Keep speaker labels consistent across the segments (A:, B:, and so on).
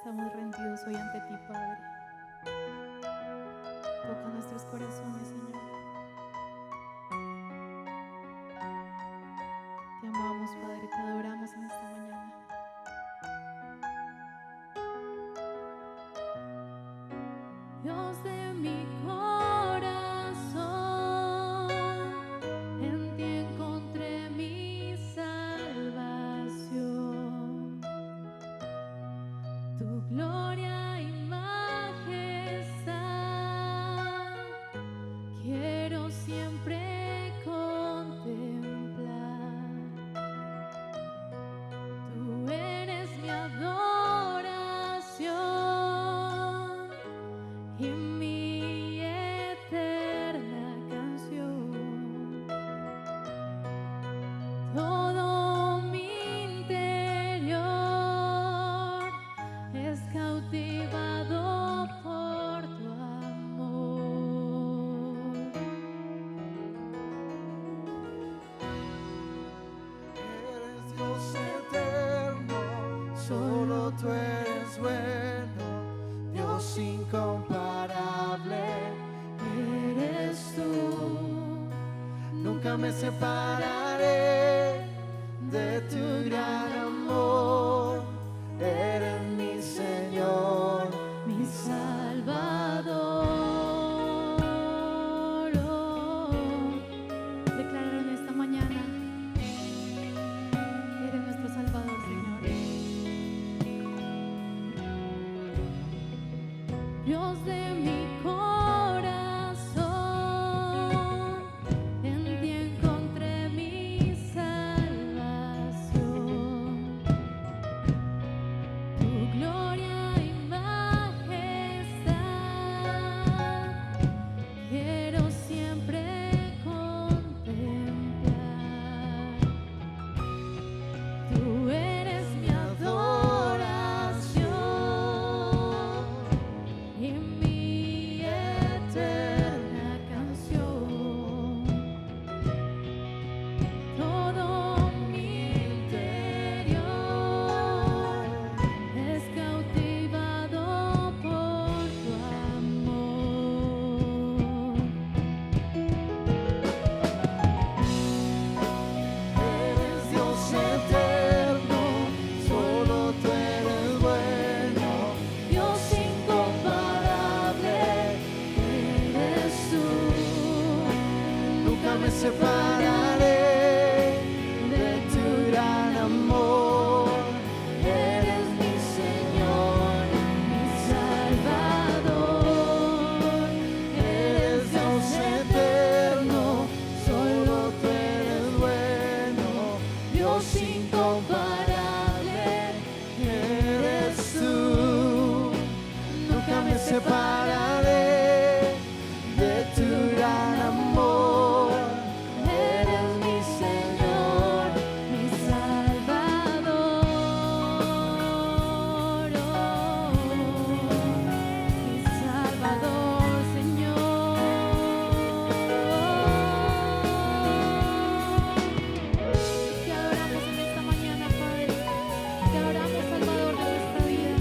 A: Estamos rendidos hoy ante ti, Padre. Toca nuestros corazones, Señor. Te amamos, Padre, te adoramos en esta mañana. Dios de mi corazón, en ti encontré mi salvación. Tu gloria y majestad quiero siempre contemplar. Tú eres mi adoración y mi eterna canción. Todo mi interior es cautivado por tu amor.
B: Eres Dios eterno, solo tú eres bueno, Dios incomparable, eres tú. Nunca me separaré de tu gran amor, eres mi Señor, mi
A: Salvador. Declarar en esta mañana: eres nuestro Salvador, Señor. Dios de mi corazón, en ti encontré mi salvación. Tu gloria y majestad quiero siempre contemplar. Tú eres mi adoración y mi eterna canción. Todo mi interior es cautivado por tu amor.
B: Eres Dios eterno, solo tú eres bueno,
A: Dios incomparable, eres tú.
B: nunca me separaré de tu gran amor, eres mi Señor,
A: Mi Salvador,
B: eres Dios eterno, solo tú eres bueno, Dios incomparable, eres tú. Nunca me separaré de tu gran amor, eres mi Señor,
A: mi Salvador, mi Salvador, Señor. Te adoramos en esta mañana, Padre. Te adoramos, Salvador de nuestra vida.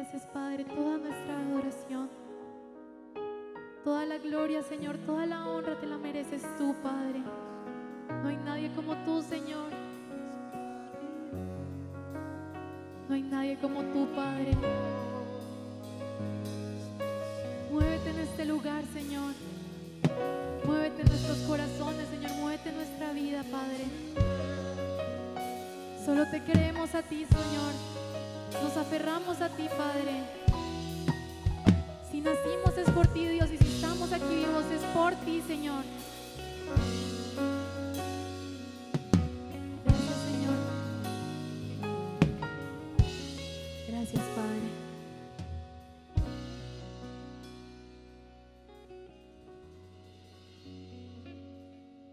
A: mereces, Padre, toda nuestra adoración. Toda la gloria, Señor, toda la honra te la mereces tú, Padre. No hay nadie como tú, Señor. No hay nadie como tú, Padre. Muévete en este lugar, Señor. Muévete en nuestros corazones, Señor. Muévete en nuestra vida, Padre. Solo te queremos a ti, Señor. Nos aferramos a ti, Padre. Si nacimos es por ti, Dios, y si estamos aquí vivos es por ti, Señor. Gracias, Señor. Gracias, Padre.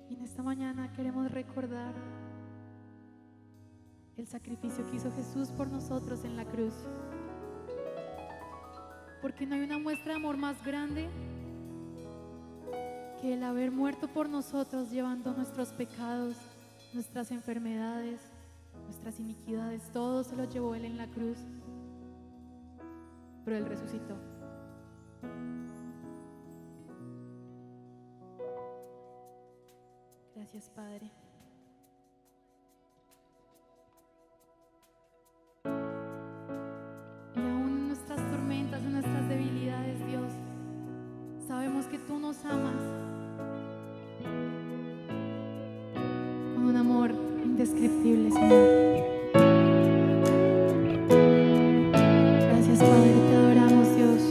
A: Y en esta mañana queremos recordar el sacrificio que hizo Jesús por nosotros en la cruz. Porque no hay una muestra de amor más grande que el haber muerto por nosotros, llevando nuestros pecados, nuestras enfermedades, nuestras iniquidades. Todo se lo llevó Él en la cruz, pero Él resucitó. Gracias, Padre. Y aún en nuestras tormentas, en nuestras debilidades, Dios, sabemos que tú nos amas con un amor indescriptible, Señor. Gracias, Padre, te adoramos, Dios.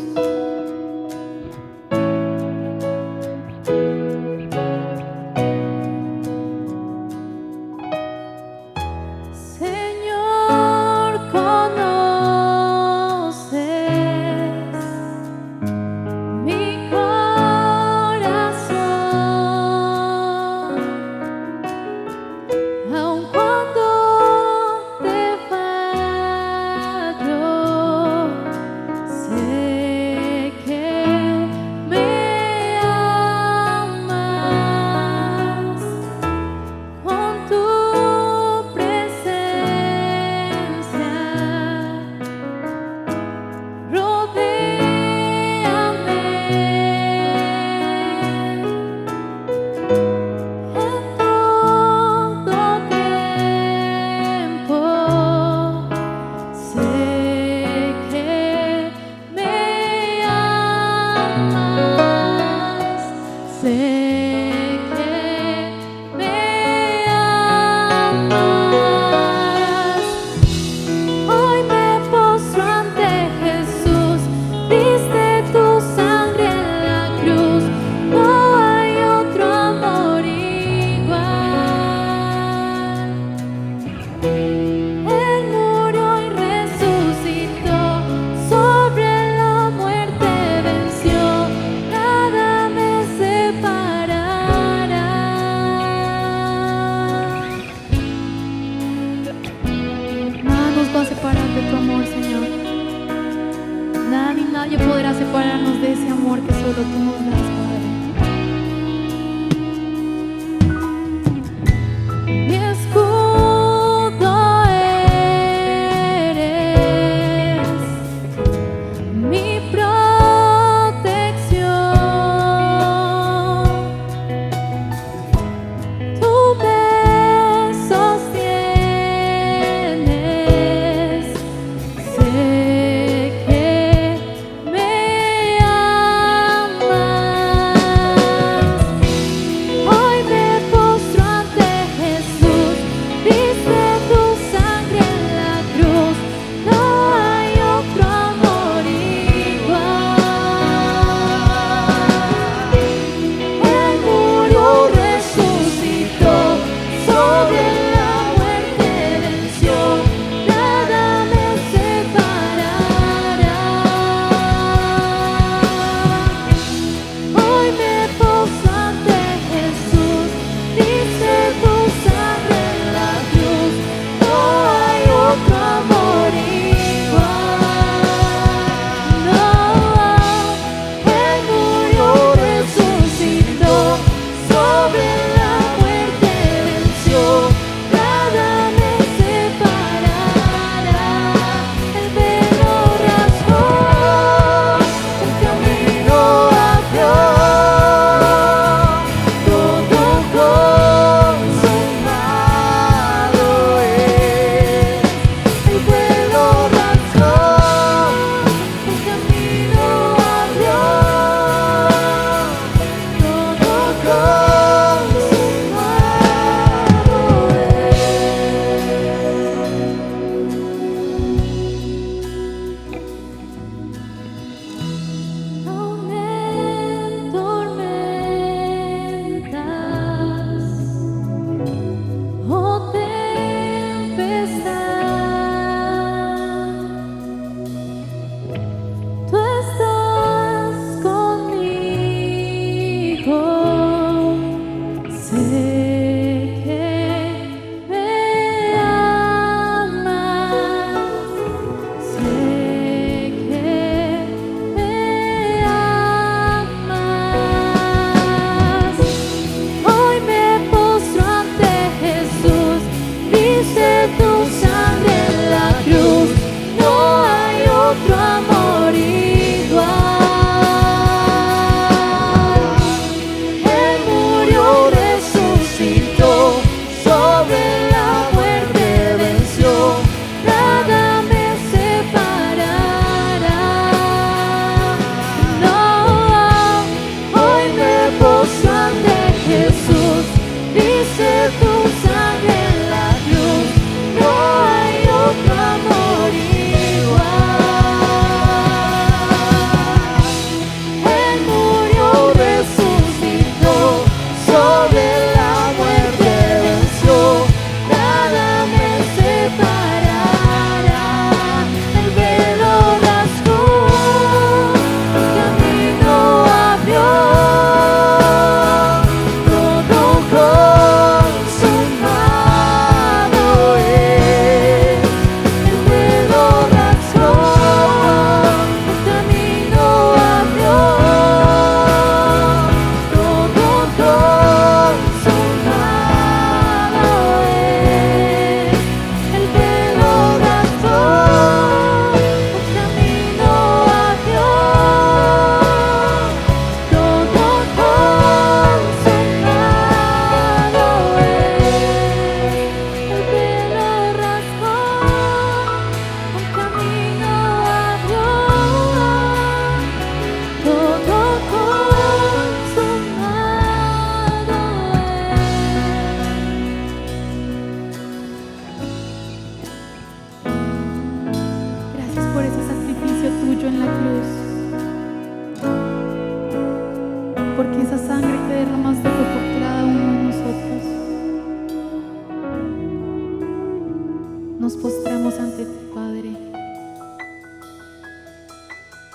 A: Nadie podrá separarnos de ese amor que solo tú nos das, Padre. Mi escudo eres, mi protección. Tú me sostienes, sé que me amas.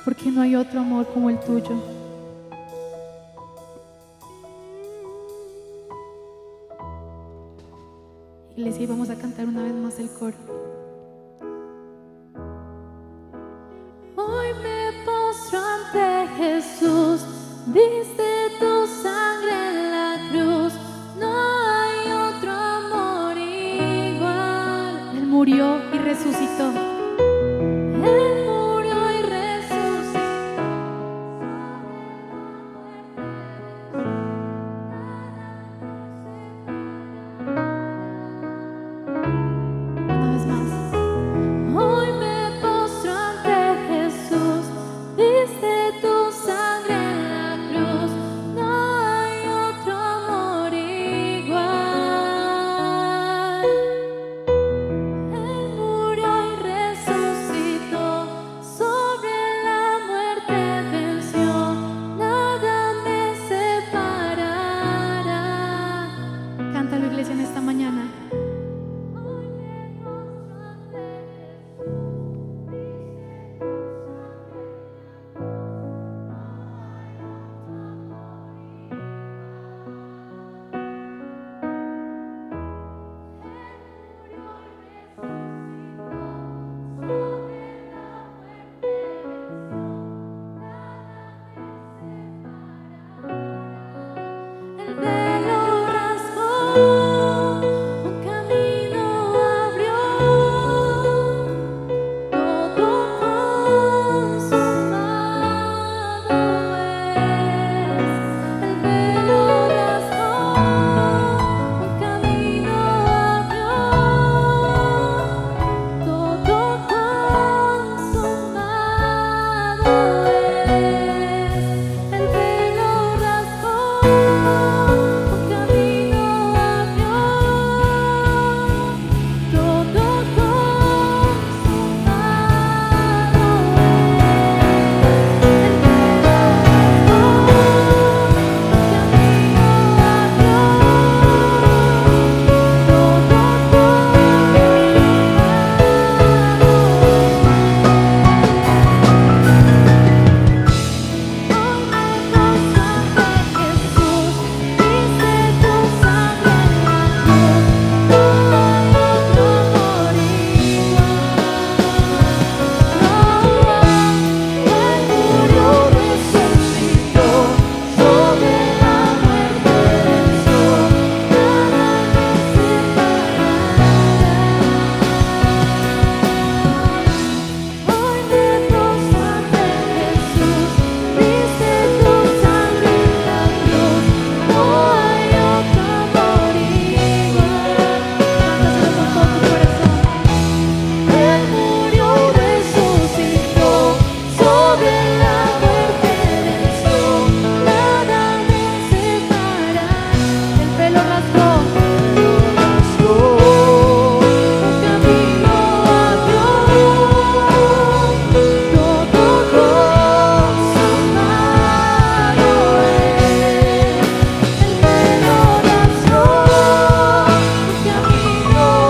A: porque no hay otro amor como el tuyo. Iglesia, y vamos a cantar una vez más el coro. Hoy me postro ante Jesús, diste tu sangre en la cruz, no hay otro amor igual. Él murió y resucitó. Él murió y resucitó. Una vez más. Hoy me postro ante Jesús, diste tu sangre en la cruz, no hay otro amor igual. Él murió y resucitó, sobre la muerte venció, nada me separará. Cántalo, iglesia, en esta mañana. El velo rasgó, un camino abrió, todo consumado es. El velo rasgó, un camino abrió, todo consumado es. El velo rasgó, un camino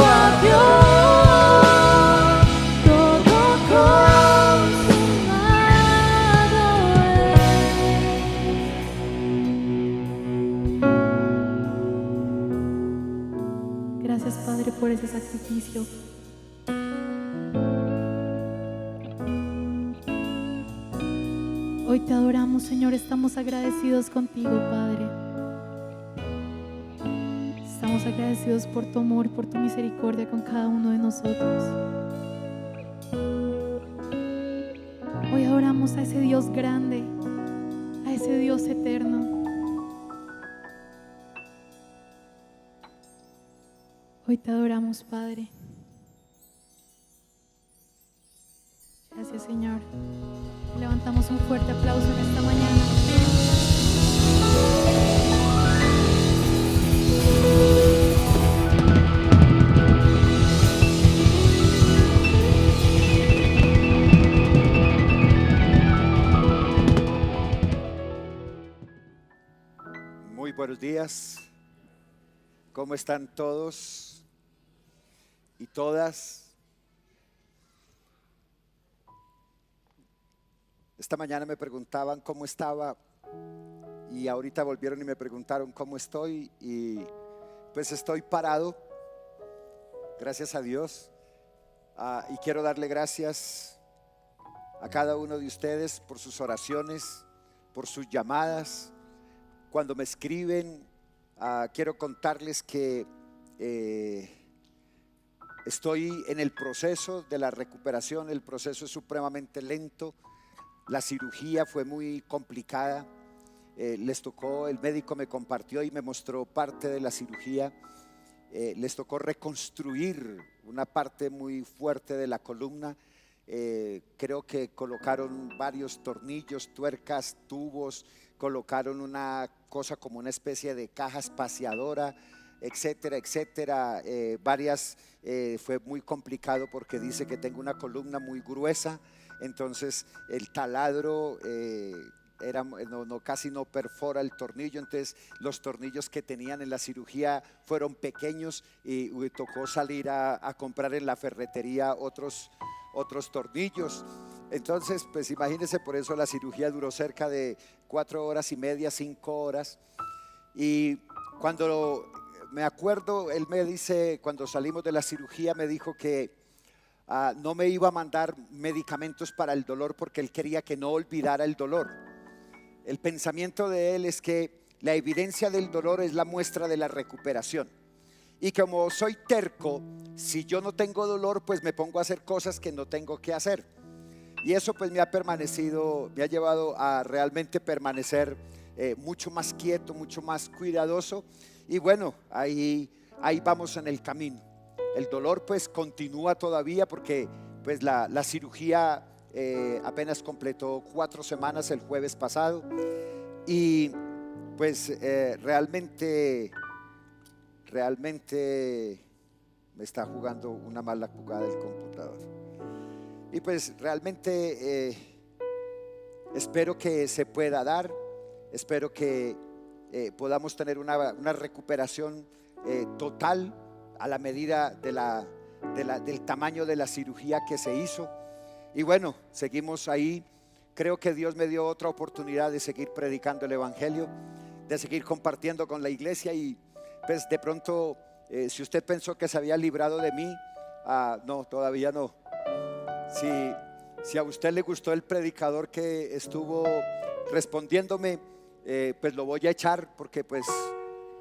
A: abrió, todo Gracias, Padre, por ese sacrificio. Hoy te adoramos, Señor, estamos agradecidos contigo, Padre. Estamos agradecidos por tu amor, por tu misericordia con cada uno de nosotros. Hoy adoramos a ese Dios grande, a ese Dios eterno. Hoy te adoramos, Padre. Gracias, Señor. Levantamos un fuerte aplauso en esta mañana.
C: Muy buenos días. ¿Cómo están todos y todas? Esta mañana me preguntaban cómo estaba y ahorita volvieron y me preguntaron cómo estoy y pues estoy parado, gracias a Dios. Y quiero darle gracias a cada uno de ustedes por sus oraciones, por sus llamadas. Cuando me escriben, quiero contarles que estoy en el proceso de la recuperación. El proceso es supremamente lento. La cirugía fue muy complicada. Les tocó, el médico me compartió y me mostró parte de la cirugía. Les tocó reconstruir una parte muy fuerte de la columna. Creo que colocaron varios tornillos, tuercas, tubos, colocaron una cosa como una especie de caja espaciadora, etcétera, etcétera. Fue muy complicado porque dice que tengo una columna muy gruesa, entonces el taladro casi no perfora el tornillo, entonces los tornillos que tenían en la cirugía fueron pequeños y tocó salir a comprar en la ferretería otros tornillos. Entonces pues imagínense, por eso la cirugía duró cerca de 4 horas y media, 5 horas. Y cuando me acuerdo, él me dice, cuando salimos de la cirugía me dijo que no me iba a mandar medicamentos para el dolor porque él quería que no olvidara el dolor. El pensamiento de él es que la evidencia del dolor es la muestra de la recuperación. Y como soy terco, si yo no tengo dolor, pues me pongo a hacer cosas que no tengo que hacer. Y eso pues me ha llevado a realmente permanecer mucho más quieto, mucho más cuidadoso. Y bueno, ahí vamos en el camino. El dolor pues continúa todavía porque pues la cirugía apenas completó 4 semanas el jueves pasado. Y pues realmente me está jugando una mala jugada el computador. Y pues realmente espero que se pueda dar, espero que podamos tener una recuperación total a la medida del tamaño de la cirugía que se hizo. Y bueno, seguimos ahí. Creo que Dios me dio otra oportunidad de seguir predicando el evangelio, de seguir compartiendo con la iglesia. Y pues de pronto si usted pensó que se había librado de mí, no, todavía no. Si a usted le gustó el predicador que estuvo respondiéndome, pues lo voy a echar, porque pues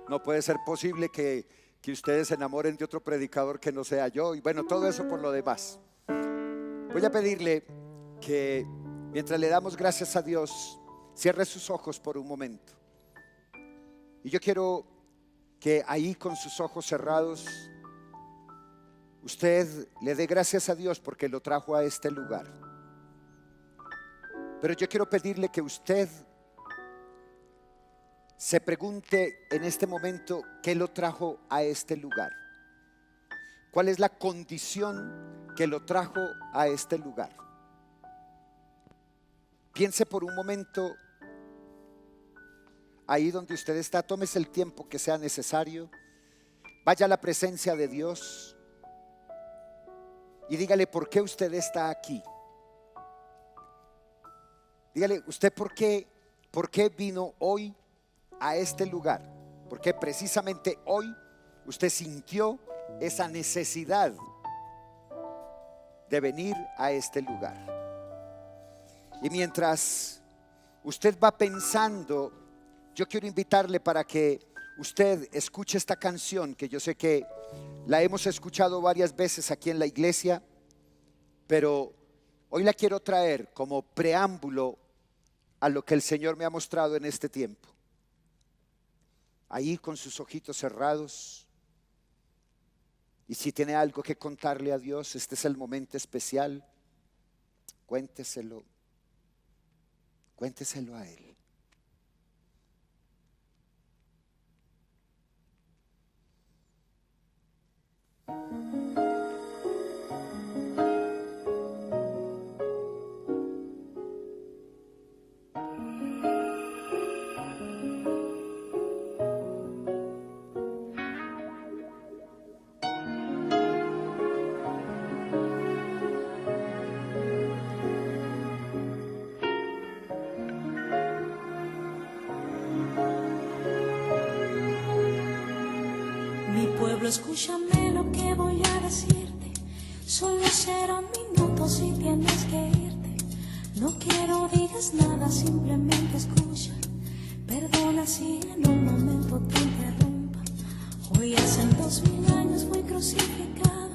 C: no puede ser posible que ustedes se enamoren de otro predicador que no sea yo. Y bueno, todo eso por lo demás. Voy a pedirle que mientras le damos gracias a Dios, cierre sus ojos por un momento. Y yo quiero que ahí con sus ojos cerrados usted le dé gracias a Dios porque lo trajo a este lugar. Pero yo quiero pedirle que usted se pregunte en este momento qué lo trajo a este lugar. ¿Cuál es la condición que lo trajo a este lugar? Piense por un momento ahí donde usted está, tómese el tiempo que sea necesario, vaya a la presencia de Dios y dígale por qué usted está aquí. Dígale usted por qué vino hoy a este lugar, porque precisamente hoy usted sintió esa necesidad de venir a este lugar. Y mientras usted va pensando, yo quiero invitarle para que usted escuche esta canción, que yo sé que la hemos escuchado varias veces aquí en la iglesia, pero hoy la quiero traer como preámbulo a lo que el Señor me ha mostrado en este tiempo. Ahí con sus ojitos cerrados, y si tiene algo que contarle a Dios, este es el momento especial. Cuénteselo a Él.
D: escúchame lo que voy a decirte. Solo serán minutos y tienes que irte. No quiero digas nada, simplemente escucha. Perdona si en un momento te interrumpa. Hoy hace 2000 años fui crucificado,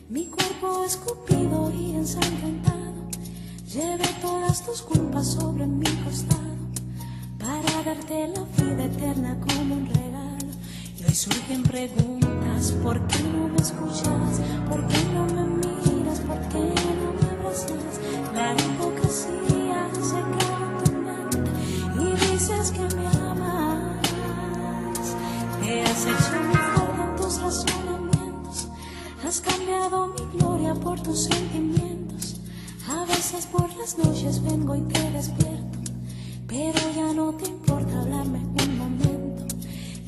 D: mi cuerpo escupido y ensangrentado. Llevé todas tus culpas sobre mi costado para darte la vida eterna como un regalo. Y hoy surgen preguntas: ¿por qué no me escuchas? ¿Por qué no me miras? ¿Por qué no me abrazas? La hipocresía se queda en tu mente y dices que me amas. Te has hecho mejor en tus razonamientos, has cambiado mi gloria por tus sentimientos. A veces por las noches vengo y te despierto, pero ya no te importa hablarme un momento.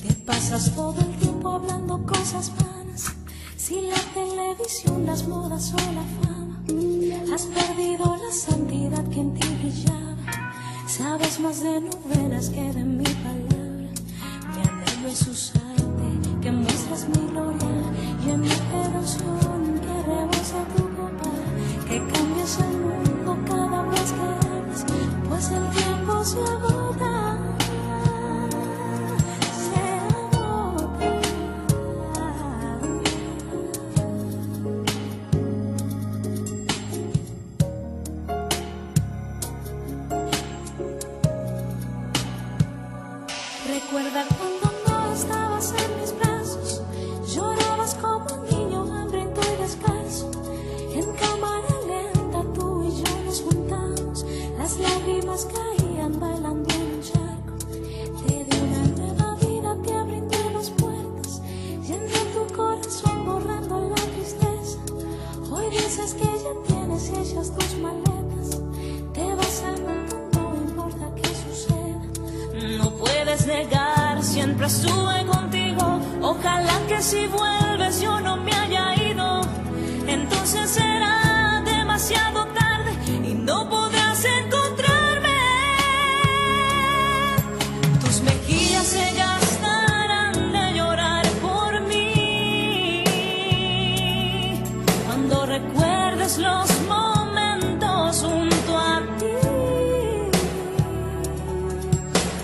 D: Te pasas todo el tiempo hablando cosas vanas, sin la televisión, las modas o la fama. Has perdido la santidad que en ti brillaba. Sabes más de novenas que de mi palabra. Mi anhelo es usarte, que muestras mi gloria, y en mi devoción que rebosa tu copa, que cambies el mundo cada vez que hablas, pues el tiempo se agota. Recuerda cuando no estabas en mis brazos, llorabas como un niño hambriento y descalzo. En cámara lenta tú y yo nos juntamos, las lágrimas caían bailando en un charco. Te di una nueva vida, te abrí nuevas puertas, llenando tu corazón, borrando la tristeza. Hoy dices que ya tienes hechas tus maletas, te vas al mundo, no importa qué suceda. No puedes negar, siempre estuve contigo. Ojalá que si vuelves yo no me haya ido. Entonces será demasiado tarde y no podrás encontrarme. Tus mejillas se gastarán de llorar por mí cuando recuerdes los momentos junto a ti.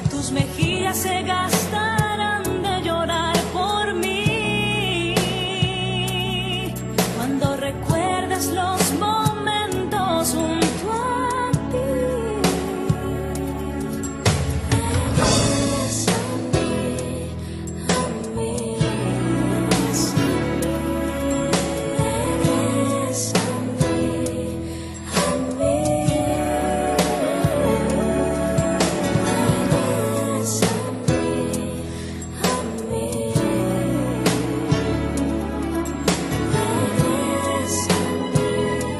D: Tus mejillas se gastarán de llorar por mí cuando recuerdes los momentos junto a ti. Regresa a mí, a mí, regresa a mí, regresa a mí, a mí. Regresa a mí, a mí. Regresa a mí, a mí.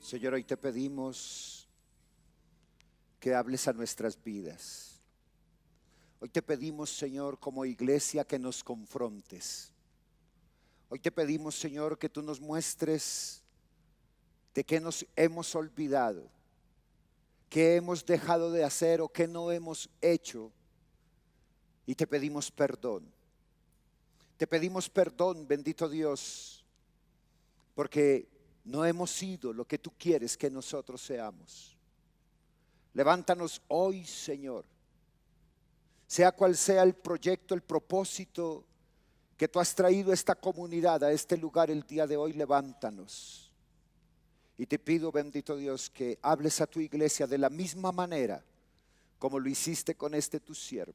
C: Señor, hoy te pedimos que hables a nuestras vidas. Hoy te pedimos, Señor, como iglesia, que nos confrontes. Hoy te pedimos, Señor, que tú nos muestres de qué nos hemos olvidado, qué hemos dejado de hacer o qué no hemos hecho. Y te pedimos perdón. Te pedimos perdón, bendito Dios, porque no hemos sido lo que tú quieres que nosotros seamos. Levántanos hoy, Señor. Sea cual sea el proyecto, el propósito que tú has traído a esta comunidad, a este lugar el día de hoy, levántanos. Y te pido, bendito Dios, que hables a tu iglesia de la misma manera como lo hiciste con este tu siervo.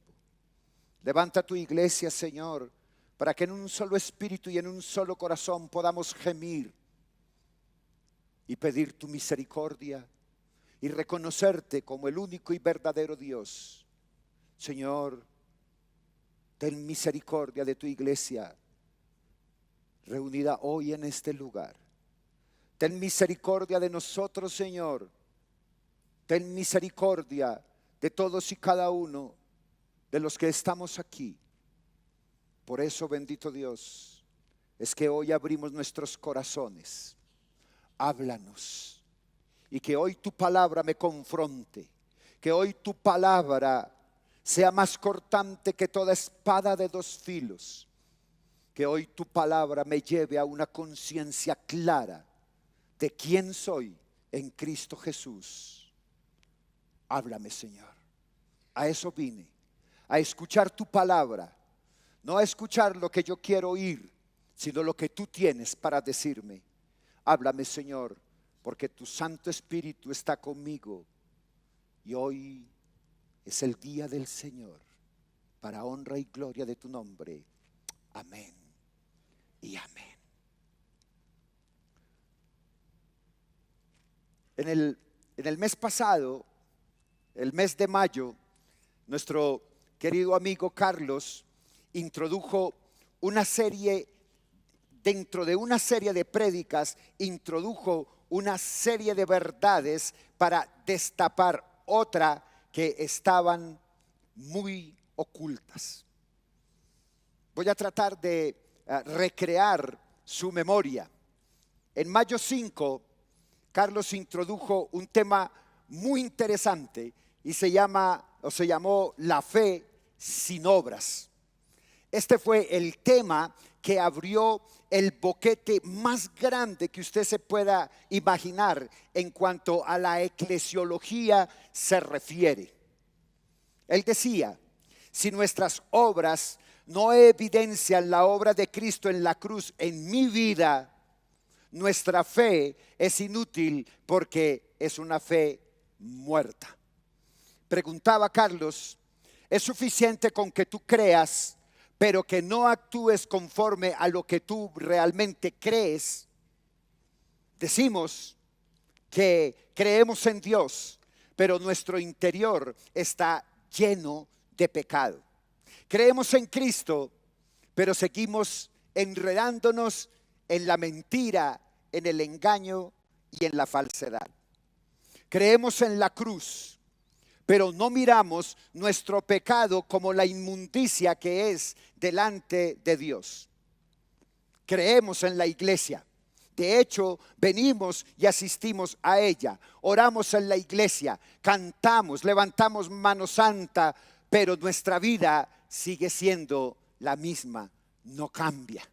C: Levanta tu iglesia, Señor, para que en un solo espíritu y en un solo corazón podamos gemir y pedir tu misericordia y reconocerte como el único y verdadero Dios. Señor, ten misericordia de tu iglesia reunida hoy en este lugar. Ten misericordia de nosotros, Señor. Ten misericordia de todos y cada uno de los que estamos aquí. Por eso, bendito Dios, es que hoy abrimos nuestros corazones. Háblanos. Y que hoy tu palabra me confronte. Que hoy tu palabra sea más cortante que toda espada de dos filos. Que hoy tu palabra me lleve a una conciencia clara de quién soy en Cristo Jesús. Háblame, Señor. A eso vine, a escuchar tu palabra, no a escuchar lo que yo quiero oír, sino lo que tú tienes para decirme. Háblame, Señor, porque tu Santo Espíritu está conmigo y hoy es el día del Señor, para honra y gloria de tu nombre. Amén y amén. En el mes pasado, el mes de mayo, nuestro querido amigo Carlos introdujo una serie, dentro de una serie de prédicas, introdujo una serie de verdades para destapar otra que estaban muy ocultas. Voy a tratar de recrear su memoria. En mayo 5, Carlos introdujo un tema muy interesante y se llamó la fe sin obras. Este fue el tema que abrió el boquete más grande que usted se pueda imaginar en cuanto a la eclesiología se refiere. Él decía: si nuestras obras no evidencian la obra de Cristo en la cruz en mi vida, nuestra fe es inútil porque es una fe muerta. Preguntaba Carlos: ¿es suficiente con que tú creas, pero que no actúes conforme a lo que tú realmente crees? Decimos que creemos en Dios, pero nuestro interior está lleno de pecado. Creemos en Cristo, pero seguimos enredándonos en la mentira, en el engaño y en la falsedad. Creemos en la cruz, pero no miramos nuestro pecado como la inmundicia que es delante de Dios. Creemos en la iglesia. De hecho, venimos y asistimos a ella. Oramos en la iglesia, cantamos, levantamos mano santa, pero nuestra vida sigue siendo la misma, no cambia.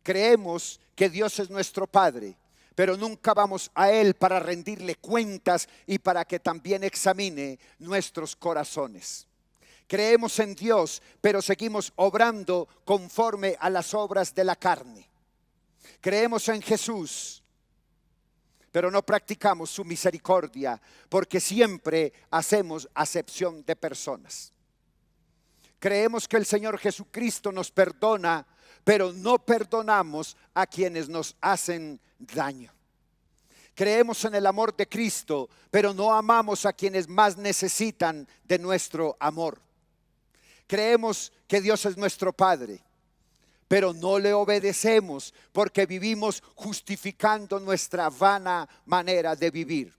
C: Creemos que Dios es nuestro Padre, pero nunca vamos a Él para rendirle cuentas y para que también examine nuestros corazones. Creemos en Dios, pero seguimos obrando conforme a las obras de la carne. Creemos en Jesús, pero no practicamos su misericordia, porque siempre hacemos acepción de personas. Creemos que el Señor Jesucristo nos perdona, pero no perdonamos a quienes nos hacen daño. Creemos en el amor de Cristo, pero no amamos a quienes más necesitan de nuestro amor. Creemos que Dios es nuestro Padre, pero no le obedecemos porque vivimos justificando nuestra vana manera de vivir.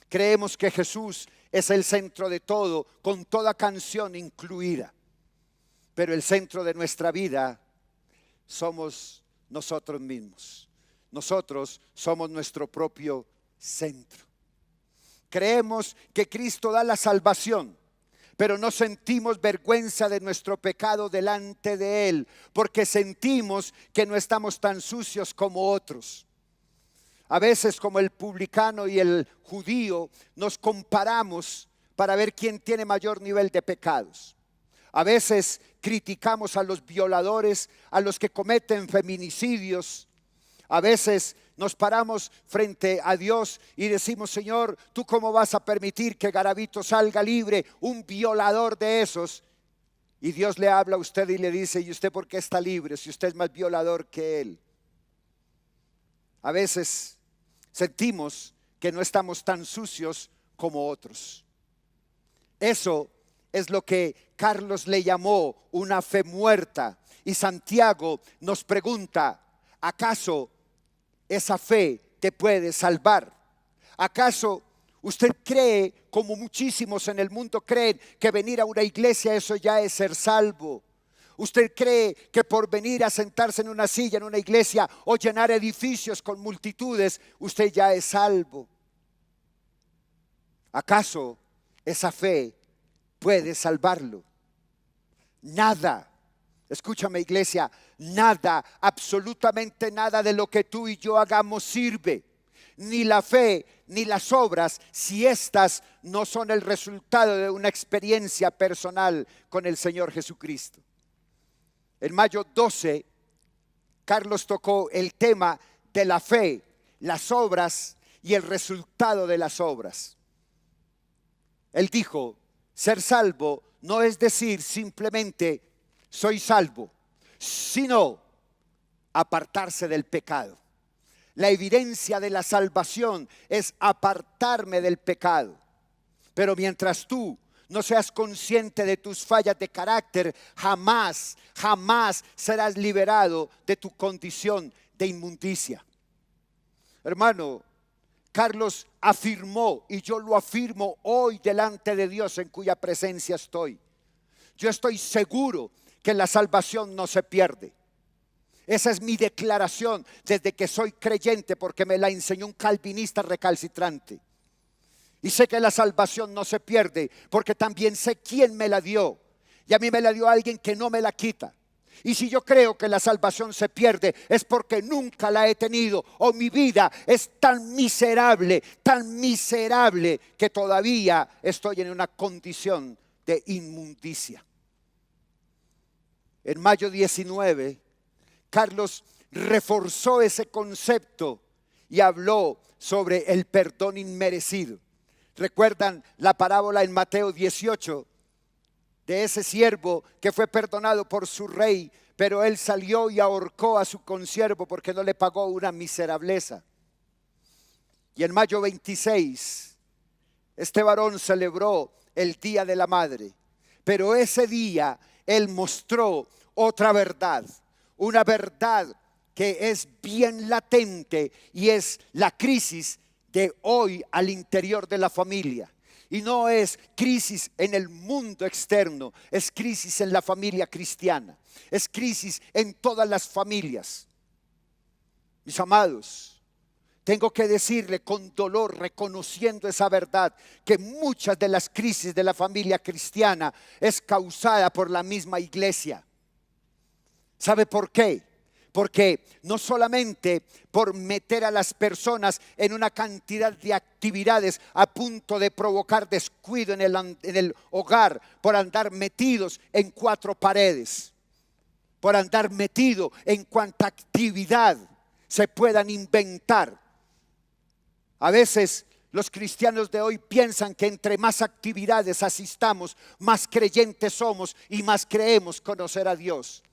C: Creemos que Jesús es el centro de todo, con toda canción incluida, pero el centro de nuestra vida somos nosotros mismos. Nosotros somos nuestro propio centro. Creemos que Cristo da la salvación, pero no sentimos vergüenza de nuestro pecado delante de Él, porque sentimos que no estamos tan sucios como otros. A veces, como el publicano y el judío, nos comparamos para ver quién tiene mayor nivel de pecados. A veces criticamos a los violadores, a los que cometen feminicidios. A veces nos paramos frente a Dios y decimos: Señor, ¿tú cómo vas a permitir que Garavito salga libre, un violador de esos? Y Dios le habla a usted y le dice: ¿y usted por qué está libre si usted es más violador que él? A veces sentimos que no estamos tan sucios como otros. Eso es lo que Carlos le llamó una fe muerta. Y Santiago nos pregunta: ¿acaso esa fe te puede salvar? ¿Acaso Usted cree, como muchísimos en el mundo creen, que venir a una iglesia eso ya es ser salvo. Usted cree que por venir a sentarse en una silla en una iglesia o llenar edificios con multitudes, usted ya es salvo. ¿Acaso esa fe puede salvarlo? Nada. Escúchame, iglesia, nada, absolutamente nada de lo que tú y yo hagamos sirve. Ni la fe, ni las obras, si estas no son el resultado de una experiencia personal con el Señor Jesucristo. En mayo 12, Carlos tocó el tema de la fe, las obras y el resultado de las obras. Él dijo, ser salvo no es decir simplemente soy salvo, sino apartarse del pecado. La evidencia de la salvación es apartarme del pecado. Pero mientras tú no seas consciente de tus fallas de carácter, jamás serás liberado de tu condición de inmundicia. Hermano, Carlos afirmó, y yo lo afirmo hoy delante de Dios en cuya presencia estoy. Yo estoy seguro que la salvación no se pierde. Esa es mi declaración desde que soy creyente, porque me la enseñó un calvinista recalcitrante. Y sé que la salvación no se pierde, porque también sé quién me la dio. Y a mí me la dio alguien que no me la quita. Y si yo creo que la salvación se pierde, es porque nunca la he tenido, o mi vida es tan miserable que todavía estoy en una condición de inmundicia. En mayo 19, Carlos reforzó ese concepto y habló sobre el perdón inmerecido. ¿Recuerdan la parábola en Mateo 18 de ese siervo que fue perdonado por su rey, pero él salió y ahorcó a su consiervo porque no le pagó una miserableza? Y en mayo 26, este varón celebró el Día de la Madre, pero ese día él mostró otra verdad, una verdad que es bien latente, y es la crisis de hoy al interior de la familia. Y no es crisis en el mundo externo, es crisis en la familia cristiana, es crisis en todas las familias. Mis amados, tengo que decirle con dolor, reconociendo esa verdad, que muchas de las crisis de la familia cristiana es causada por la misma iglesia. ¿Sabe por qué? Porque no solamente por meter a las personas en una cantidad de actividades a punto de provocar descuido en el hogar, por andar metidos en cuatro paredes, por andar metido en cuanta actividad se puedan inventar. A veces los cristianos de hoy piensan que entre más actividades asistamos, más creyentes somos y más creemos conocer a Dios.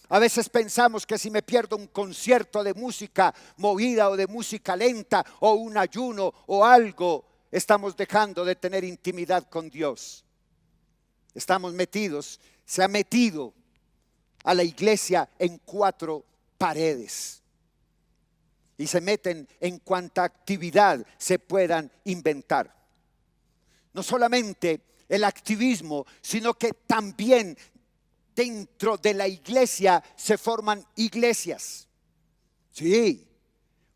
C: A veces pensamos que si me pierdo un concierto de música movida o de música lenta o un ayuno o algo, estamos dejando de tener intimidad con Dios. Estamos metidos, se ha metido a la iglesia en cuatro paredes. Y se meten en cuanta actividad se puedan inventar. No solamente el activismo, sino que también dentro de la iglesia se forman iglesias. Sí,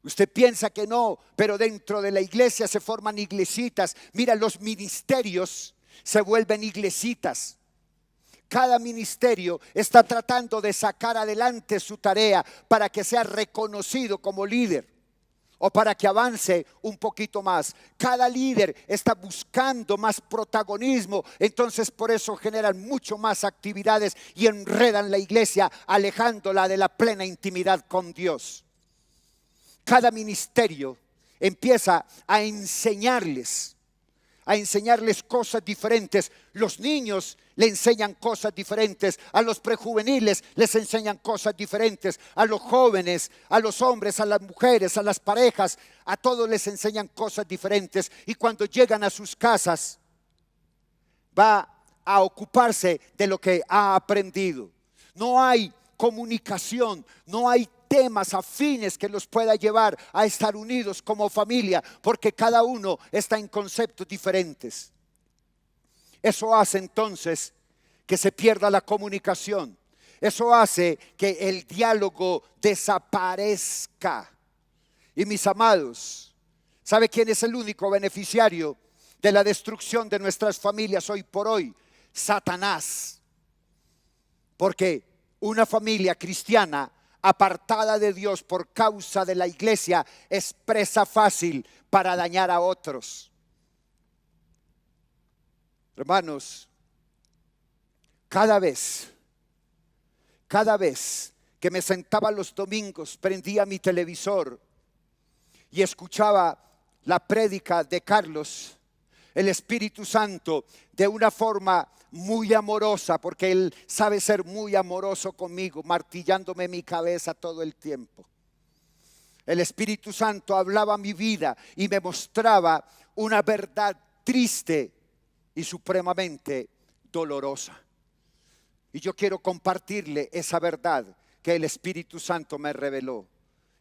C: usted piensa que no, pero dentro de la iglesia se forman iglesitas. Mira, los ministerios se vuelven iglesitas. Cada ministerio está tratando de sacar adelante su tarea para que sea reconocido como líder, o para que avance un poquito más. Cada líder está buscando más protagonismo, entonces por eso generan mucho más actividades y enredan la iglesia, alejándola de la plena intimidad con Dios. Cada ministerio empieza a enseñarles cosas diferentes. Los niños le enseñan cosas diferentes, a los prejuveniles les enseñan cosas diferentes, a los jóvenes, a los hombres, a las mujeres, a las parejas, a todos les enseñan cosas diferentes. Y cuando llegan a sus casas, va a ocuparse de lo que ha aprendido. No hay comunicación, no hay temas afines que los pueda llevar a estar unidos como familia, porque cada uno está en conceptos diferentes. Eso hace entonces que se pierda la comunicación. Eso hace que el diálogo desaparezca. Y mis amados, ¿sabe quién es el único beneficiario de la destrucción de nuestras familias hoy por hoy? Satanás. Porque una familia cristiana apartada de Dios por causa de la iglesia es presa fácil para dañar a otros. Hermanos, cada vez que me sentaba los domingos, prendía mi televisor y escuchaba la prédica de Carlos, el Espíritu Santo, de una forma muy amorosa, porque Él sabe ser muy amoroso conmigo, martillándome mi cabeza todo el tiempo. El Espíritu Santo hablaba a mi vida y me mostraba una verdad triste y supremamente dolorosa. Y yo quiero compartirle esa verdad que el Espíritu Santo me reveló.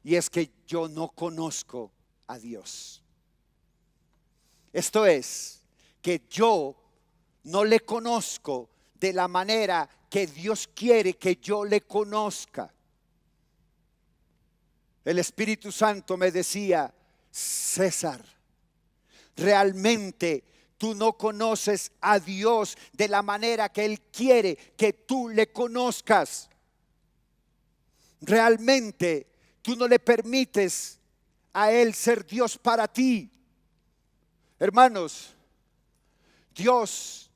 C: Y es que yo no conozco a Dios. Esto es, que yo no le conozco de la manera que Dios quiere que yo le conozca. El Espíritu Santo me decía: César, realmente tú no conoces a Dios de la manera que Él quiere que tú le conozcas. Realmente tú no le permites a Él ser Dios para ti. Hermanos, Dios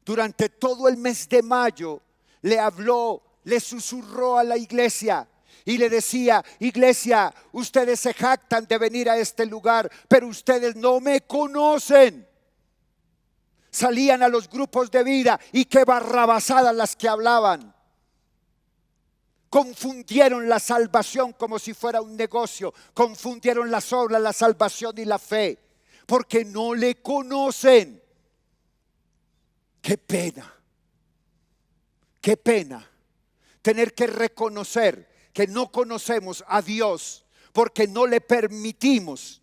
C: durante todo el mes de mayo le habló, le susurró a la iglesia y le decía: iglesia, ustedes se jactan de venir a este lugar, pero ustedes no me conocen. Salían a los grupos de vida y qué barrabasadas las que hablaban. Confundieron la salvación como si fuera un negocio. Confundieron las obras, la salvación y la fe, porque no le conocen. Qué pena tener que reconocer que no conocemos a Dios porque no le permitimos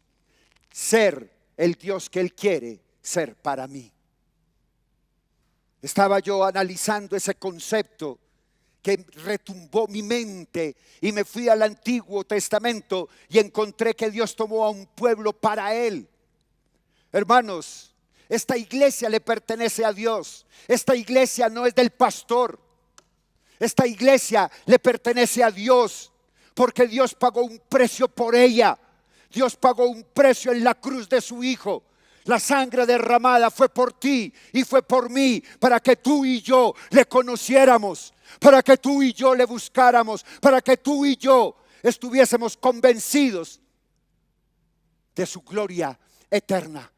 C: ser el Dios que Él quiere ser para mí. Estaba yo analizando ese concepto que retumbó mi mente y me fui al Antiguo Testamento y encontré que Dios tomó a un pueblo para Él. Hermanos, esta iglesia le pertenece a Dios. Esta iglesia no es del pastor. Esta iglesia le pertenece a Dios, porque Dios pagó un precio por ella. Dios pagó un precio en la cruz de su Hijo. La sangre derramada fue por ti y fue por mí, para que tú y yo le conociéramos, para que tú y yo le buscáramos, para que tú y yo estuviésemos convencidos de su gloria eterna.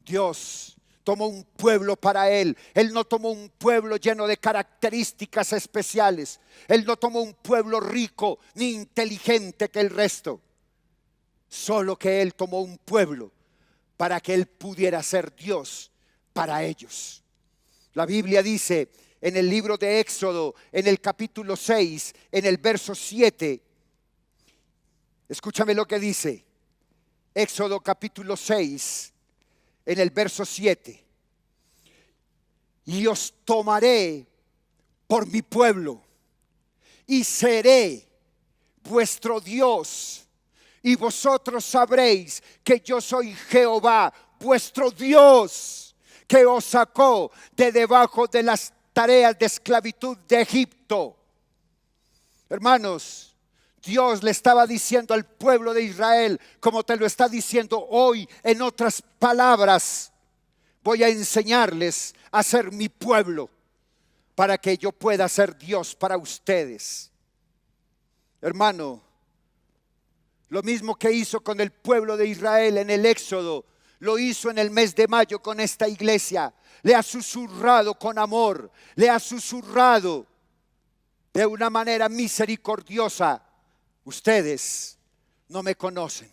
C: Dios tomó un pueblo para Él. Él no tomó un pueblo lleno de características especiales. Él no tomó un pueblo rico ni inteligente que el resto. Solo que Él tomó un pueblo para que Él pudiera ser Dios para ellos. La Biblia dice en el libro de Éxodo, en el capítulo 6, en el verso 7. Escúchame lo que dice. Éxodo capítulo 6. En el verso 7, y os tomaré por mi pueblo y seré vuestro Dios, y vosotros sabréis que yo soy Jehová, vuestro Dios, que os sacó de debajo de las tareas de esclavitud de Egipto. Hermanos, Dios le estaba diciendo al pueblo de Israel, como te lo está diciendo hoy, en otras palabras: voy a enseñarles a ser mi pueblo para que yo pueda ser Dios para ustedes. Hermano, lo mismo que hizo con el pueblo de Israel en el Éxodo, lo hizo en el mes de mayo con esta iglesia. Le ha susurrado con amor, le ha susurrado de una manera misericordiosa: ustedes no me conocen.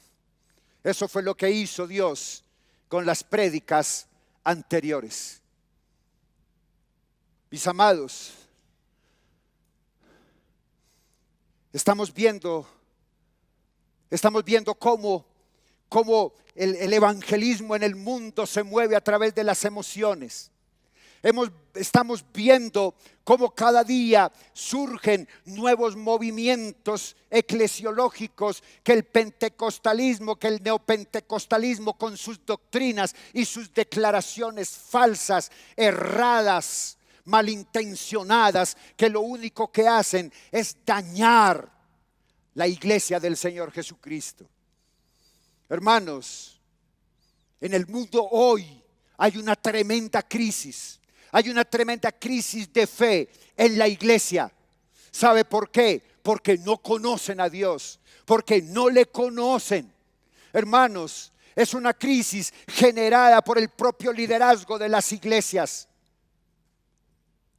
C: Eso fue lo que hizo Dios con las prédicas anteriores. Mis amados, Estamos viendo cómo el evangelismo en el mundo se mueve a través de las emociones. Estamos viendo cómo cada día surgen nuevos movimientos eclesiológicos, que el pentecostalismo, que el neopentecostalismo con sus doctrinas y sus declaraciones falsas, erradas, malintencionadas, que lo único que hacen es dañar la iglesia del Señor Jesucristo. Hermanos, en el mundo hoy hay una tremenda crisis. Hay una tremenda crisis de fe en la iglesia. ¿Sabe por qué? Porque no conocen a Dios, porque no le conocen. Hermanos, es una crisis generada por el propio liderazgo de las iglesias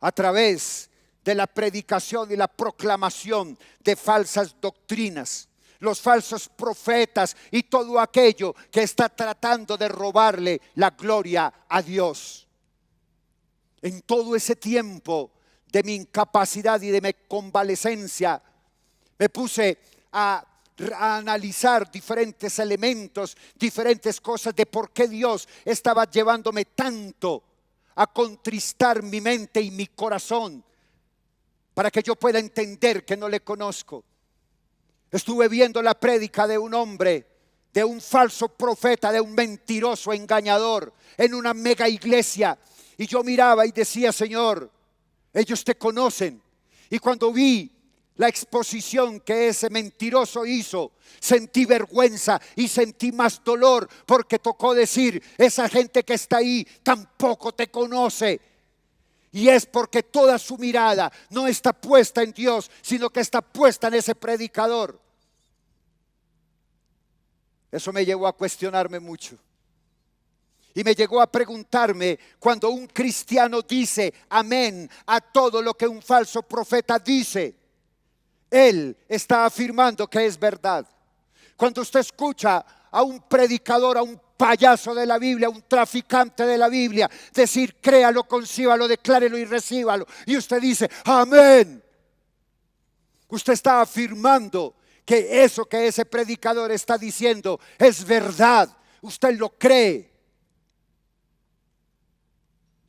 C: a través de la predicación y la proclamación de falsas doctrinas. Los falsos profetas y todo aquello que está tratando de robarle la gloria a Dios. En todo ese tiempo de mi incapacidad y de mi convalecencia, me puse a analizar diferentes elementos, diferentes cosas de por qué Dios estaba llevándome tanto a contristar mi mente y mi corazón, para que yo pueda entender que no le conozco. Estuve viendo la prédica de un hombre, de un falso profeta, de un mentiroso engañador en una mega iglesia. Y yo miraba y decía, Señor, ellos te conocen. Y cuando vi la exposición que ese mentiroso hizo, sentí vergüenza y sentí más dolor, porque tocó decir, esa gente que está ahí tampoco te conoce. Y es porque toda su mirada no está puesta en Dios, sino que está puesta en ese predicador. Eso me llevó a cuestionarme mucho. Y me llegó a preguntarme, cuando un cristiano dice amén a todo lo que un falso profeta dice, él está afirmando que es verdad. Cuando usted escucha a un predicador, a un payaso de la Biblia, a un traficante de la Biblia, decir créalo, concíbalo, declárelo y recíbalo, y usted dice amén, usted está afirmando que eso que ese predicador está diciendo es verdad. Usted lo cree.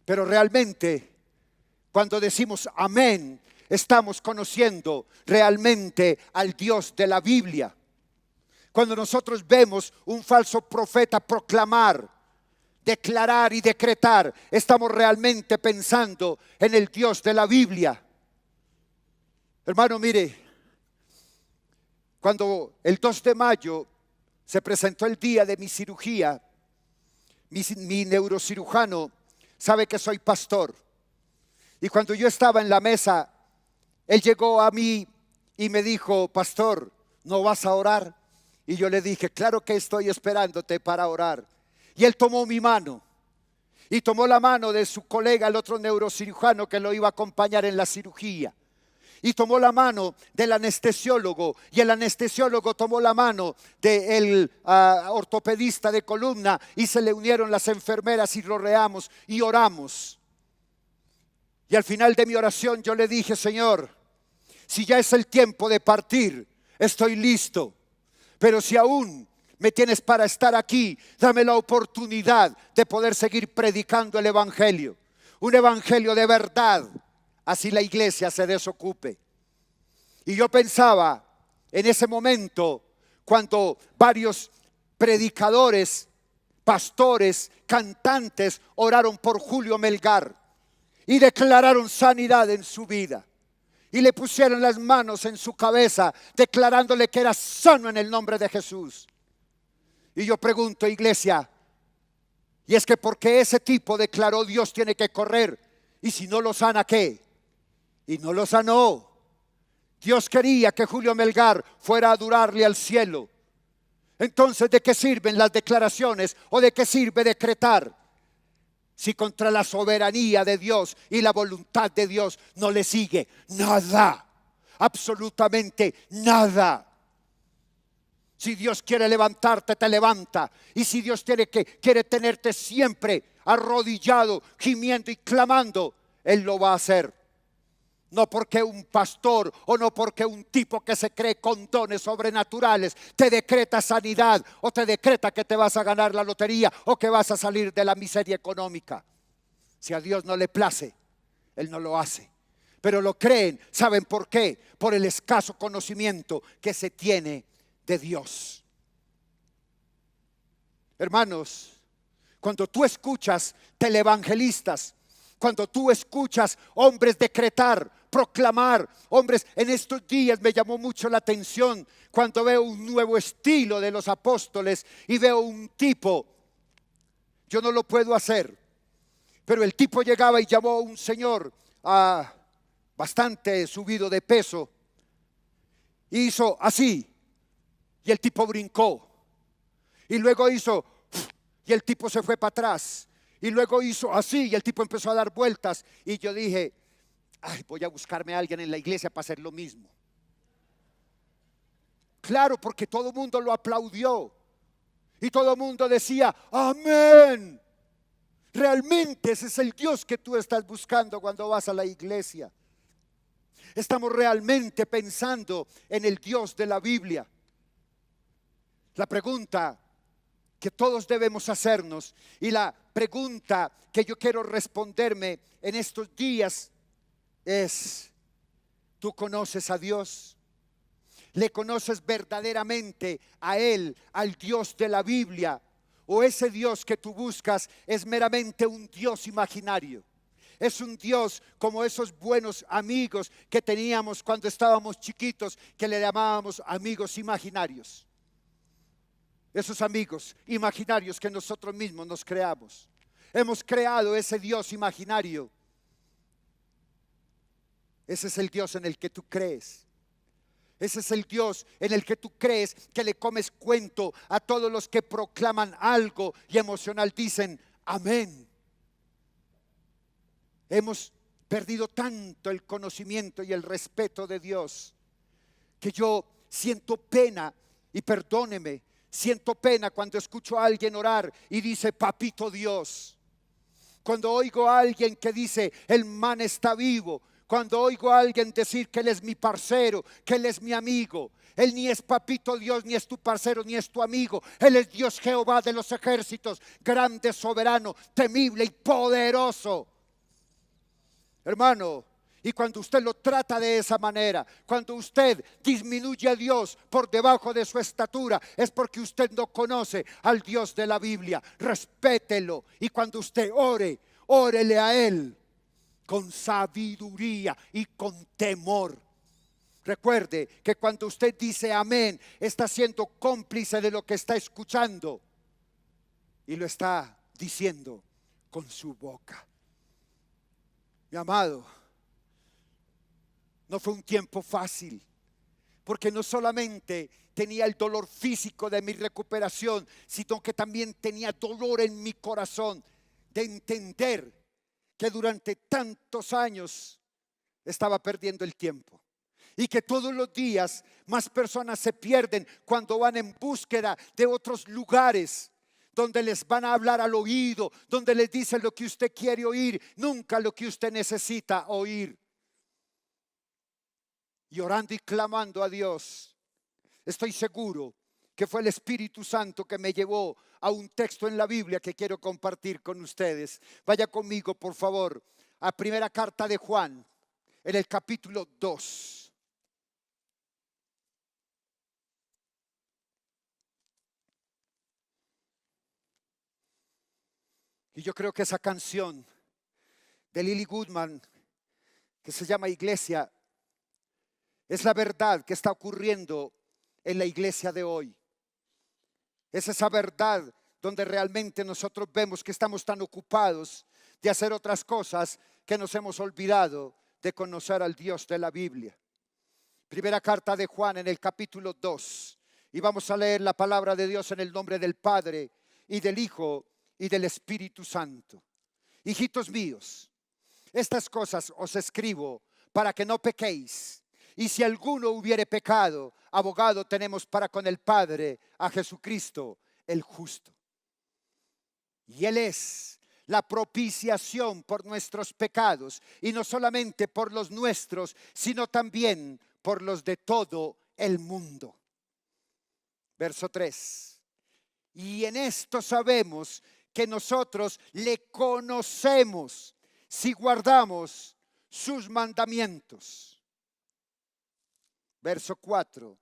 C: Pero realmente, cuando decimos amén, estamos conociendo realmente al Dios de la Biblia. Cuando nosotros vemos un falso profeta proclamar, declarar y decretar, estamos realmente pensando en el Dios de la Biblia. Hermano, mire, cuando el 2 de mayo se presentó el día de mi cirugía, mi neurocirujano sabe que soy pastor. Y cuando yo estaba en la mesa, él llegó a mí y me dijo, pastor, ¿no vas a orar? Y yo le dije, claro que estoy esperándote para orar. Y él tomó mi mano y tomó la mano de su colega, el otro neurocirujano que lo iba a acompañar en la cirugía. Y tomó la mano del anestesiólogo, y el anestesiólogo tomó la mano del ortopedista de columna, y se le unieron las enfermeras y rodeamos y oramos. Y al final de mi oración yo le dije, Señor, si ya es el tiempo de partir, estoy listo. Pero si aún me tienes para estar aquí, dame la oportunidad de poder seguir predicando el evangelio. Un evangelio de verdad. Así la iglesia se desocupe. Y yo pensaba en ese momento cuando varios predicadores, pastores, cantantes oraron por Julio Melgar y declararon sanidad en su vida. Y le pusieron las manos en su cabeza declarándole que era sano en el nombre de Jesús. Y yo pregunto, iglesia, y es que porque ese tipo declaró, Dios tiene que correr. Y si no lo sana, ¿qué? Y no lo sanó. Dios quería que Julio Melgar fuera a adorarle al cielo. Entonces, ¿de qué sirven las declaraciones o de qué sirve decretar? Si contra la soberanía de Dios y la voluntad de Dios no le sigue nada, absolutamente nada. Si Dios quiere levantarte, te levanta. Y si Dios quiere tenerte siempre arrodillado, gimiendo y clamando, Él lo va a hacer. No porque un pastor o no porque un tipo que se cree con dones sobrenaturales te decreta sanidad o te decreta que te vas a ganar la lotería o que vas a salir de la miseria económica. Si a Dios no le place, Él no lo hace. Pero lo creen, ¿saben por qué? Por el escaso conocimiento que se tiene de Dios. Hermanos, cuando tú escuchas televangelistas, cuando tú escuchas hombres decretar, proclamar, hombres, en estos días me llamó mucho la atención cuando veo un nuevo estilo de los apóstoles y veo un tipo, yo no lo puedo hacer, pero el tipo llegaba y llamó a un señor bastante subido de peso y hizo así y el tipo brincó y luego hizo y el tipo se fue para atrás y luego hizo así y el tipo empezó a dar vueltas y yo dije, ay, voy a buscarme a alguien en la iglesia para hacer lo mismo. Claro, porque todo el mundo lo aplaudió y todo el mundo decía, amén. Realmente ese es el Dios que tú estás buscando cuando vas a la iglesia. Estamos realmente pensando en el Dios de la Biblia. La pregunta que todos debemos hacernos y la pregunta que yo quiero responderme en estos días es, ¿tú conoces a Dios? ¿Le conoces verdaderamente a Él, al Dios de la Biblia? ¿O ese Dios que tú buscas es meramente un Dios imaginario? Es un Dios como esos buenos amigos que teníamos cuando estábamos chiquitos, que le llamábamos amigos imaginarios. Esos amigos imaginarios que nosotros mismos nos creamos. Hemos creado ese Dios imaginario. Ese es el Dios en el que tú crees. Ese es el Dios en el que tú crees que le comes cuento a todos los que proclaman algo y emocional dicen amén. Hemos perdido tanto el conocimiento y el respeto de Dios que yo siento pena, y perdóneme, siento pena cuando escucho a alguien orar y dice papito Dios. Cuando oigo a alguien que dice el man está vivo. Cuando oigo a alguien decir que Él es mi parcero, que Él es mi amigo. Él ni es papito Dios, ni es tu parcero, ni es tu amigo. Él es Dios Jehová de los ejércitos, grande, soberano, temible y poderoso. Hermano, y cuando usted lo trata de esa manera, cuando usted disminuye a Dios por debajo de su estatura, es porque usted no conoce al Dios de la Biblia. Respételo, y cuando usted ore, órele a Él con sabiduría y con temor. Recuerde que cuando usted dice amén, está siendo cómplice de lo que está escuchando y lo está diciendo con su boca. Mi amado, no fue un tiempo fácil, porque no solamente tenía el dolor físico de mi recuperación, sino que también tenía dolor en mi corazón de entender que durante tantos años estaba perdiendo el tiempo y que todos los días más personas se pierden cuando van en búsqueda de otros lugares donde les van a hablar al oído, donde les dicen lo que usted quiere oír, nunca lo que usted necesita oír. Y orando y clamando a Dios, estoy seguro que fue el Espíritu Santo que me llevó a un texto en la Biblia que quiero compartir con ustedes. Vaya conmigo, por favor, a primera carta de Juan, en el capítulo 2. Y yo creo que esa canción de Lily Goodman, que se llama Iglesia, es la verdad que está ocurriendo en la iglesia de hoy. Es esa verdad donde realmente nosotros vemos que estamos tan ocupados de hacer otras cosas que nos hemos olvidado de conocer al Dios de la Biblia. Primera carta de Juan en el capítulo 2. Y vamos a leer la palabra de Dios en el nombre del Padre y del Hijo y del Espíritu Santo. Hijitos míos, estas cosas os escribo para que no pequéis. Y si alguno hubiere pecado, abogado tenemos para con el Padre, a Jesucristo el justo. Y Él es la propiciación por nuestros pecados, y no solamente por los nuestros, sino también por los de todo el mundo. Verso 3. Y en esto sabemos que nosotros le conocemos si guardamos sus mandamientos. Verso 4.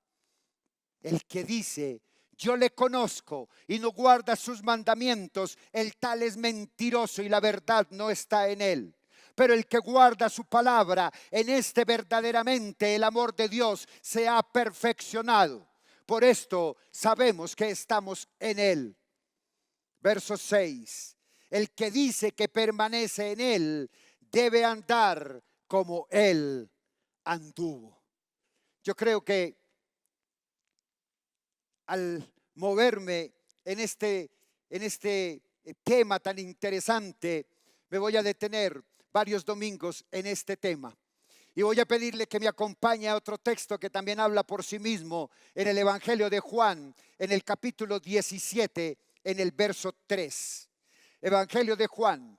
C: El que dice: yo le conozco y no guarda sus mandamientos, el tal es mentiroso y la verdad no está en él. Pero el que guarda su palabra, en este verdaderamente el amor de Dios se ha perfeccionado. Por esto sabemos que estamos en él. Verso 6. El que dice que permanece en él debe andar como él anduvo. Yo creo que al moverme en este tema tan interesante, me voy a detener varios domingos en este tema. Y voy a pedirle que me acompañe a otro texto que también habla por sí mismo, en el Evangelio de Juan, en el capítulo 17, en el verso 3. Evangelio de Juan,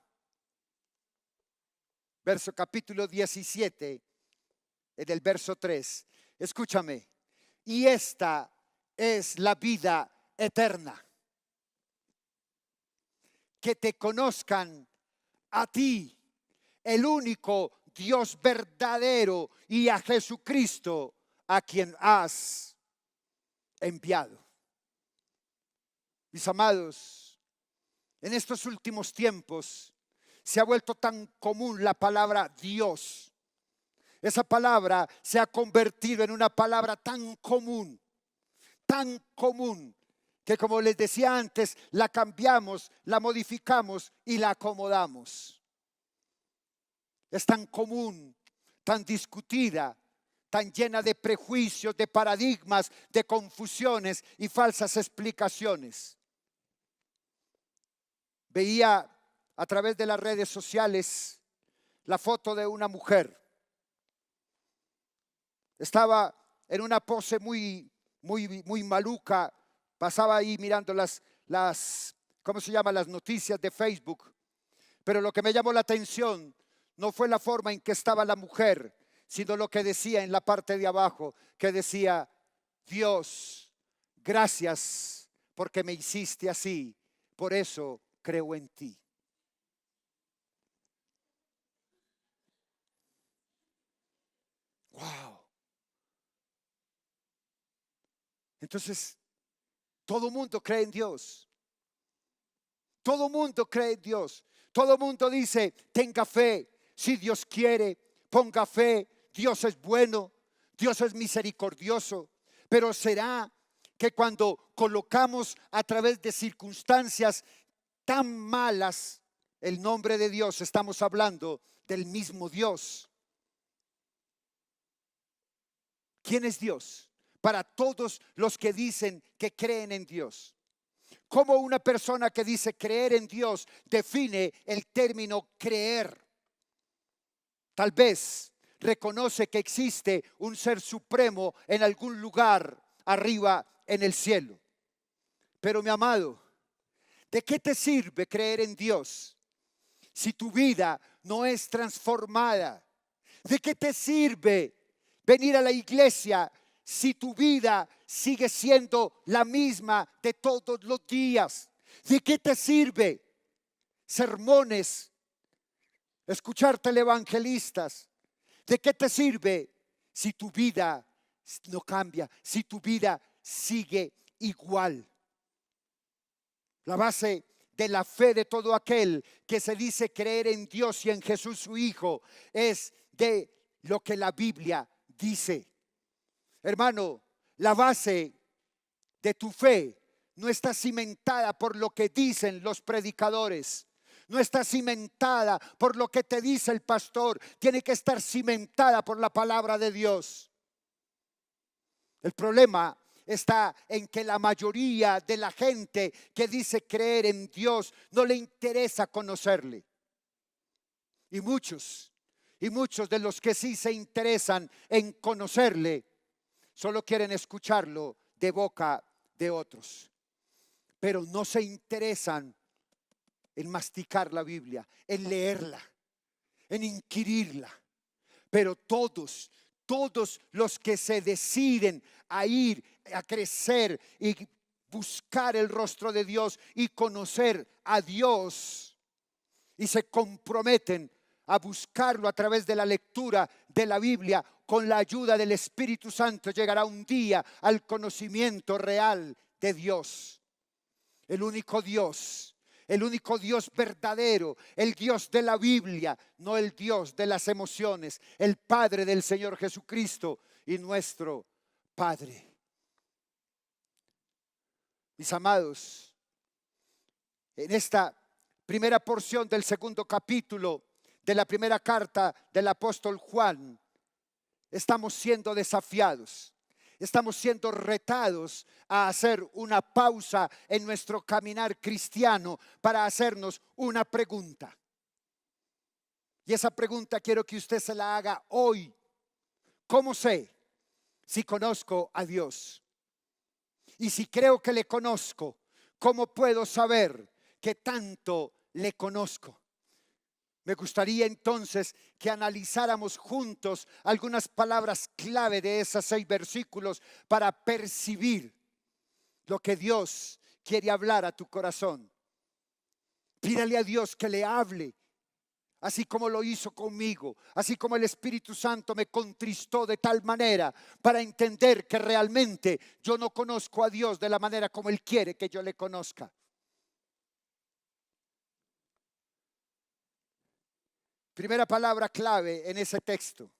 C: capítulo 17, en el verso 3. Escúchame. Y esta es la vida eterna, que te conozcan a ti, el único Dios verdadero, y a Jesucristo, a quien has enviado. Mis amados, en estos últimos tiempos se ha vuelto tan común la palabra Dios. Esa palabra se ha convertido en una palabra tan común, que, como les decía antes, la cambiamos, la modificamos y la acomodamos. Es tan común, tan discutida, tan llena de prejuicios, de paradigmas, de confusiones y falsas explicaciones. Veía a través de las redes sociales la foto de una mujer. Estaba en una pose muy maluca. Pasaba ahí mirando las ¿cómo se llama? Las noticias de Facebook. Pero lo que me llamó la atención no fue la forma en que estaba la mujer, sino lo que decía en la parte de abajo, que decía: Dios, gracias porque me hiciste así, por eso creo en ti. Wow. Entonces, todo mundo cree en Dios. Todo mundo cree en Dios. Todo mundo dice: tenga fe. Si Dios quiere, ponga fe. Dios es bueno. Dios es misericordioso. Pero ¿será que cuando colocamos a través de circunstancias tan malas el nombre de Dios, estamos hablando del mismo Dios? ¿Quién es Dios? Para todos los que dicen que creen en Dios. ¿Cómo una persona que dice creer en Dios define el término creer? Tal vez reconoce que existe un ser supremo en algún lugar arriba en el cielo. Pero, mi amado, ¿de qué te sirve creer en Dios si tu vida no es transformada? ¿De qué te sirve venir a la iglesia si tu vida sigue siendo la misma de todos los días? ¿De qué te sirve sermones, escuchar televangelistas? ¿De qué te sirve si tu vida no cambia, si tu vida sigue igual? La base de la fe de todo aquel que se dice creer en Dios y en Jesús su Hijo es de lo que la Biblia dice. Hermano, la base de tu fe no está cimentada por lo que dicen los predicadores. No está cimentada por lo que te dice el pastor. Tiene que estar cimentada por la palabra de Dios. El problema está en que la mayoría de la gente que dice creer en Dios no le interesa conocerle. Y muchos de los que sí se interesan en conocerle solo quieren escucharlo de boca de otros, pero no se interesan en masticar la Biblia, en leerla, en inquirirla. Pero todos los que se deciden a ir, a crecer y buscar el rostro de Dios y conocer a Dios y se comprometen a buscarlo a través de la lectura de la Biblia, con la ayuda del Espíritu Santo llegará un día al conocimiento real de Dios. El único Dios verdadero, el Dios de la Biblia, no el Dios de las emociones, el Padre del Señor Jesucristo y nuestro Padre. Mis amados, en esta primera porción del segundo capítulo de la primera carta del apóstol Juan, estamos siendo desafiados. Estamos siendo retados a hacer una pausa en nuestro caminar cristiano para hacernos una pregunta. Y esa pregunta quiero que usted se la haga hoy. ¿Cómo sé si conozco a Dios? Y si creo que le conozco, ¿cómo puedo saber que tanto le conozco? Me gustaría entonces que analizáramos juntos algunas palabras clave de esos 6 versículos para percibir lo que Dios quiere hablar a tu corazón. Pídale a Dios que le hable, así como lo hizo conmigo, así como el Espíritu Santo me contristó de tal manera para entender que realmente yo no conozco a Dios de la manera como Él quiere que yo le conozca. Primera palabra clave en ese texto: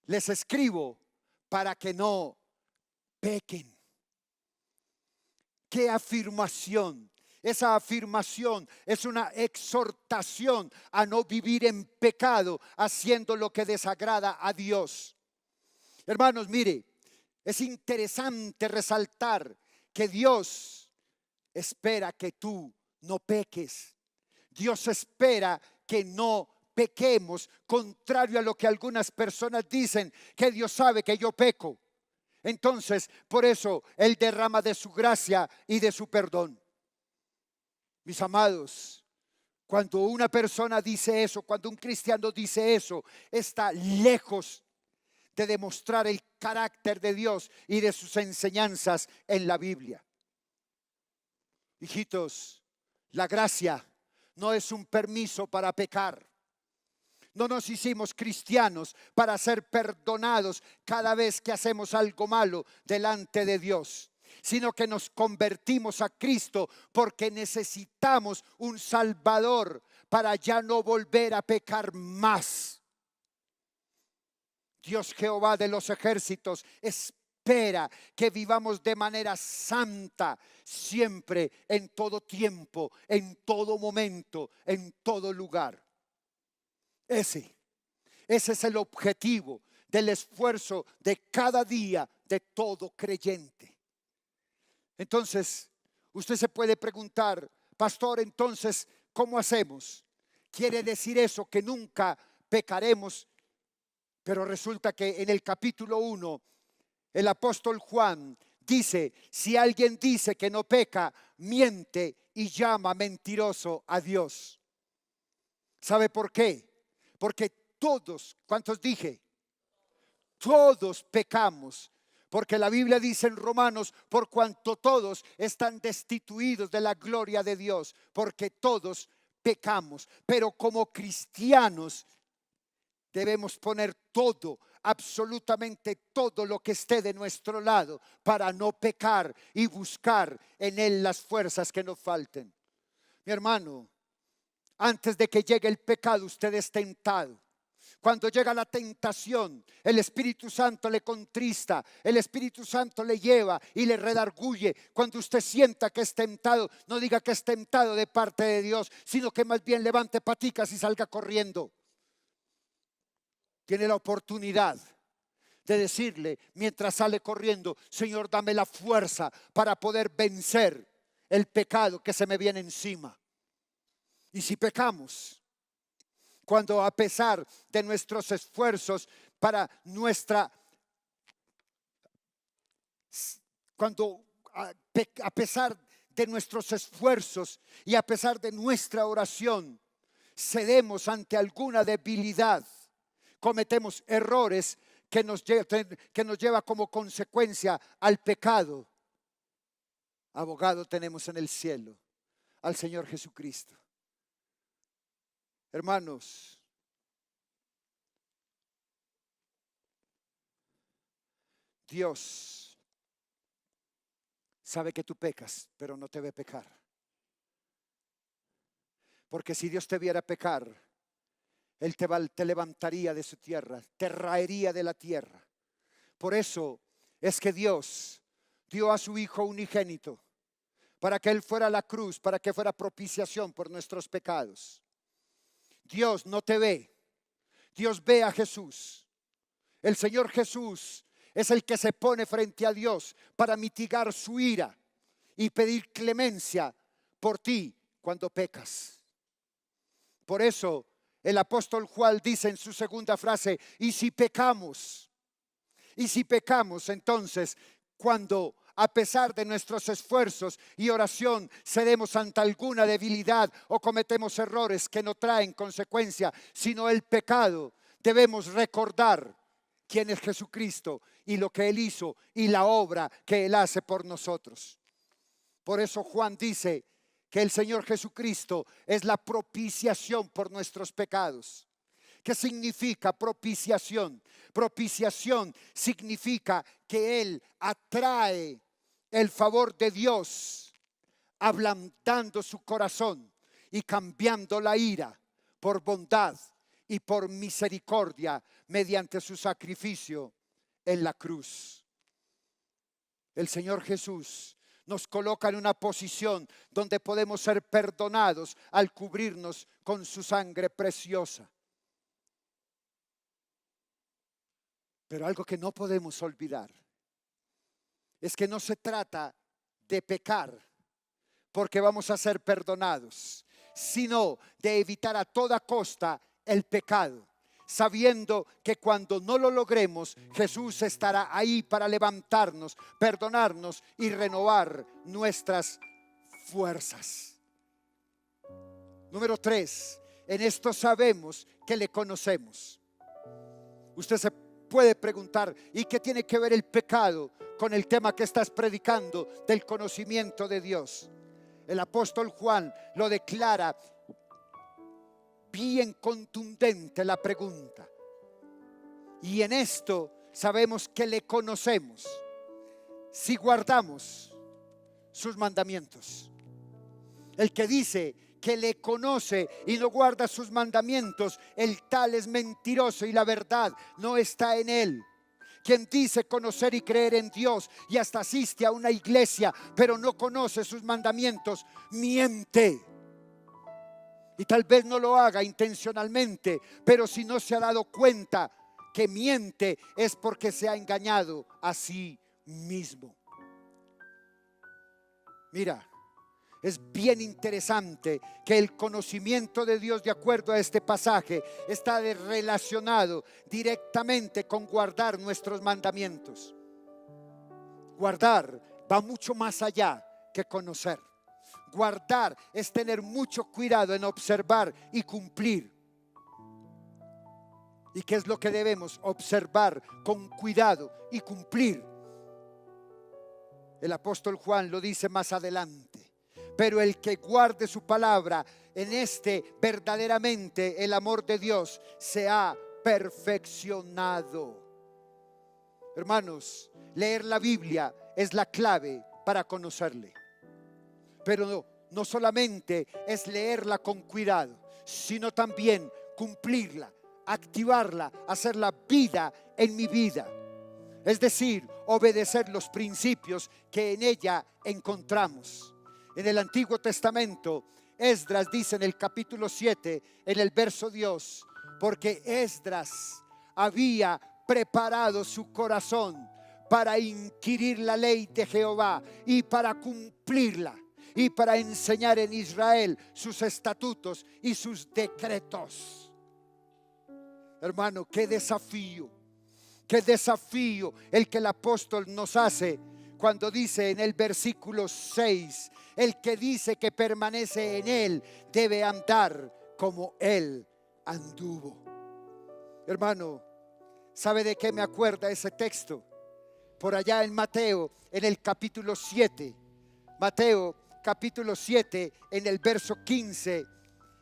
C: les escribo para que no pequen. ¡Qué afirmación! Esa afirmación es una exhortación a no vivir en pecado, haciendo lo que desagrada a Dios. Hermanos, mire, es interesante resaltar que Dios espera que tú no peques. Dios espera que no pequemos, contrario a lo que algunas personas dicen, que Dios sabe que yo peco. Entonces, por eso Él derrama de su gracia y de su perdón. Mis amados, cuando una persona dice eso, cuando un cristiano dice eso, está lejos de demostrar el carácter de Dios y de sus enseñanzas en la Biblia. Hijitos, la gracia no es un permiso para pecar. No nos hicimos cristianos para ser perdonados cada vez que hacemos algo malo delante de Dios, sino que nos convertimos a Cristo porque necesitamos un Salvador para ya no volver a pecar más. Dios Jehová de los ejércitos espera que vivamos de manera santa siempre, en todo tiempo, en todo momento, en todo lugar. Ese es el objetivo del esfuerzo de cada día de todo creyente. Entonces, usted se puede preguntar: pastor, entonces, ¿cómo hacemos? ¿Quiere decir eso que nunca pecaremos? Pero resulta que en el capítulo 1, el apóstol Juan dice: si alguien dice que no peca, miente y llama mentiroso a Dios. ¿Sabe por qué? Porque todos, ¿cuántos dije? Todos pecamos. Porque la Biblia dice en Romanos: por cuanto todos están destituidos de la gloria de Dios, porque todos pecamos. Pero como cristianos debemos poner todo, absolutamente todo lo que esté de nuestro lado para no pecar y buscar en Él las fuerzas que nos falten. Mi hermano, antes de que llegue el pecado, usted es tentado. Cuando llega la tentación, el Espíritu Santo le contrista, el Espíritu Santo le lleva y le redarguye. Cuando usted sienta que es tentado, no diga que es tentado de parte de Dios, sino que más bien levante paticas y salga corriendo. Tiene la oportunidad de decirle mientras sale corriendo: Señor, dame la fuerza para poder vencer el pecado que se me viene encima. Y si pecamos, cuando a pesar de nuestros esfuerzos para cuando a pesar de nuestros esfuerzos y a pesar de nuestra oración, cedemos ante alguna debilidad, cometemos errores que nos lleva como consecuencia al pecado, abogado tenemos en el cielo, al Señor Jesucristo. Hermanos, Dios sabe que tú pecas, pero no te ve pecar. Porque si Dios te viera pecar, Él te levantaría de su tierra, te raería de la tierra. Por eso es que Dios dio a su Hijo unigénito, para que Él fuera a la cruz, para que fuera propiciación por nuestros pecados. Dios no te ve, Dios ve a Jesús. El Señor Jesús es el que se pone frente a Dios para mitigar su ira y pedir clemencia por ti cuando pecas. Por eso el apóstol Juan dice en su segunda frase, y si pecamos, entonces cuando a pesar de nuestros esfuerzos y oración cedemos ante alguna debilidad o cometemos errores que no traen consecuencia, sino el pecado, debemos recordar quién es Jesucristo y lo que Él hizo y la obra que Él hace por nosotros. Por eso Juan dice que el Señor Jesucristo es la propiciación por nuestros pecados. ¿Qué significa propiciación? Propiciación significa que Él atrae el favor de Dios, ablandando su corazón y cambiando la ira por bondad y por misericordia mediante su sacrificio en la cruz. El Señor Jesús nos coloca en una posición donde podemos ser perdonados al cubrirnos con su sangre preciosa. Pero algo que no podemos olvidar es que no se trata de pecar porque vamos a ser perdonados, sino de evitar a toda costa el pecado, sabiendo que cuando no lo logremos, Jesús estará ahí para levantarnos, perdonarnos y renovar nuestras fuerzas. Número 3, en esto sabemos que le conocemos. Usted se puede preguntar, ¿y qué tiene que ver el pecado con el tema que estás predicando del conocimiento de Dios? El apóstol Juan lo declara bien contundente la pregunta. Y en esto sabemos que le conocemos si guardamos sus mandamientos. El que dice que le conoce y no guarda sus mandamientos, el tal es mentiroso y la verdad no está en él. Quien dice conocer y creer en Dios y hasta asiste a una iglesia, pero no conoce sus mandamientos, miente. Y tal vez no lo haga intencionalmente, pero si no se ha dado cuenta que miente, es porque se ha engañado a sí mismo. Mira, es bien interesante que el conocimiento de Dios, de acuerdo a este pasaje, está relacionado directamente con guardar nuestros mandamientos. Guardar va mucho más allá que conocer. Guardar es tener mucho cuidado en observar y cumplir. ¿Y qué es lo que debemos observar con cuidado y cumplir? El apóstol Juan lo dice más adelante. Pero el que guarde su palabra, en este verdaderamente el amor de Dios se ha perfeccionado. Hermanos, leer la Biblia es la clave para conocerle. Pero no solamente es leerla con cuidado, sino también cumplirla, activarla, hacerla vida en mi vida. Es decir, obedecer los principios que en ella encontramos. En el Antiguo Testamento, Esdras dice en el capítulo 7, en el verso 2, porque Esdras había preparado su corazón para inquirir la ley de Jehová y para cumplirla, y para enseñar en Israel sus estatutos y sus decretos. Hermano, qué desafío el que el apóstol nos hace cuando dice en el versículo 6, el que dice que permanece en Él debe andar como Él anduvo. Hermano, ¿sabe de qué me acuerda ese texto? Por allá en Mateo, en el capítulo 7, Mateo capítulo 7, en el verso 15,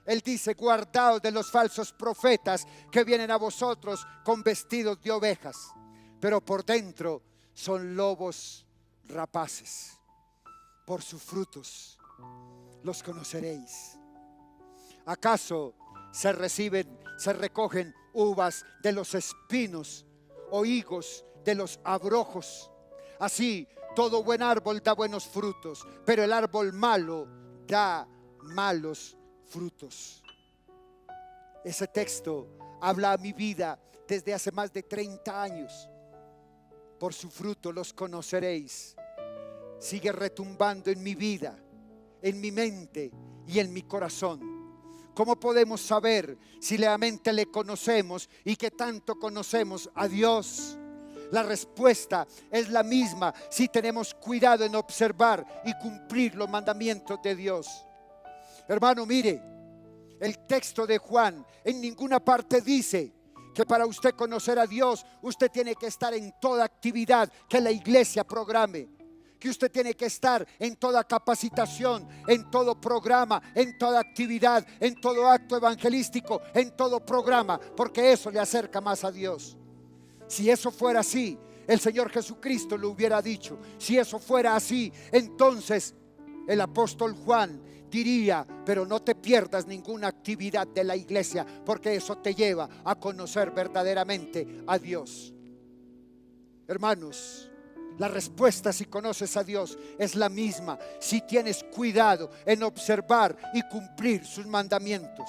C: Él dice: guardaos de los falsos profetas que vienen a vosotros con vestidos de ovejas, pero por dentro son lobos rapaces. Por sus frutos los conoceréis. ¿Acaso se recogen uvas de los espinos o higos de los abrojos? Así, todo buen árbol da buenos frutos, pero el árbol malo da malos frutos. Ese texto habla a mi vida desde hace más de 30 años. Por su fruto los conoceréis. Sigue retumbando en mi vida, en mi mente y en mi corazón. ¿Cómo podemos saber si realmente le conocemos y que tanto conocemos a Dios? La respuesta es la misma si tenemos cuidado en observar y cumplir los mandamientos de Dios. Hermano, mire, el texto de Juan en ninguna parte dice que para usted conocer a Dios, usted tiene que estar en toda actividad que la iglesia programe, que usted tiene que estar en toda capacitación, en todo programa, en toda actividad, en todo acto evangelístico, en todo programa, porque eso le acerca más a Dios. Si eso fuera así, el Señor Jesucristo lo hubiera dicho. Si eso fuera así, entonces el apóstol Juan diría: pero no te pierdas ninguna actividad de la iglesia, porque eso te lleva a conocer verdaderamente a Dios. Hermanos, la respuesta si conoces a Dios es la misma si tienes cuidado en observar y cumplir sus mandamientos.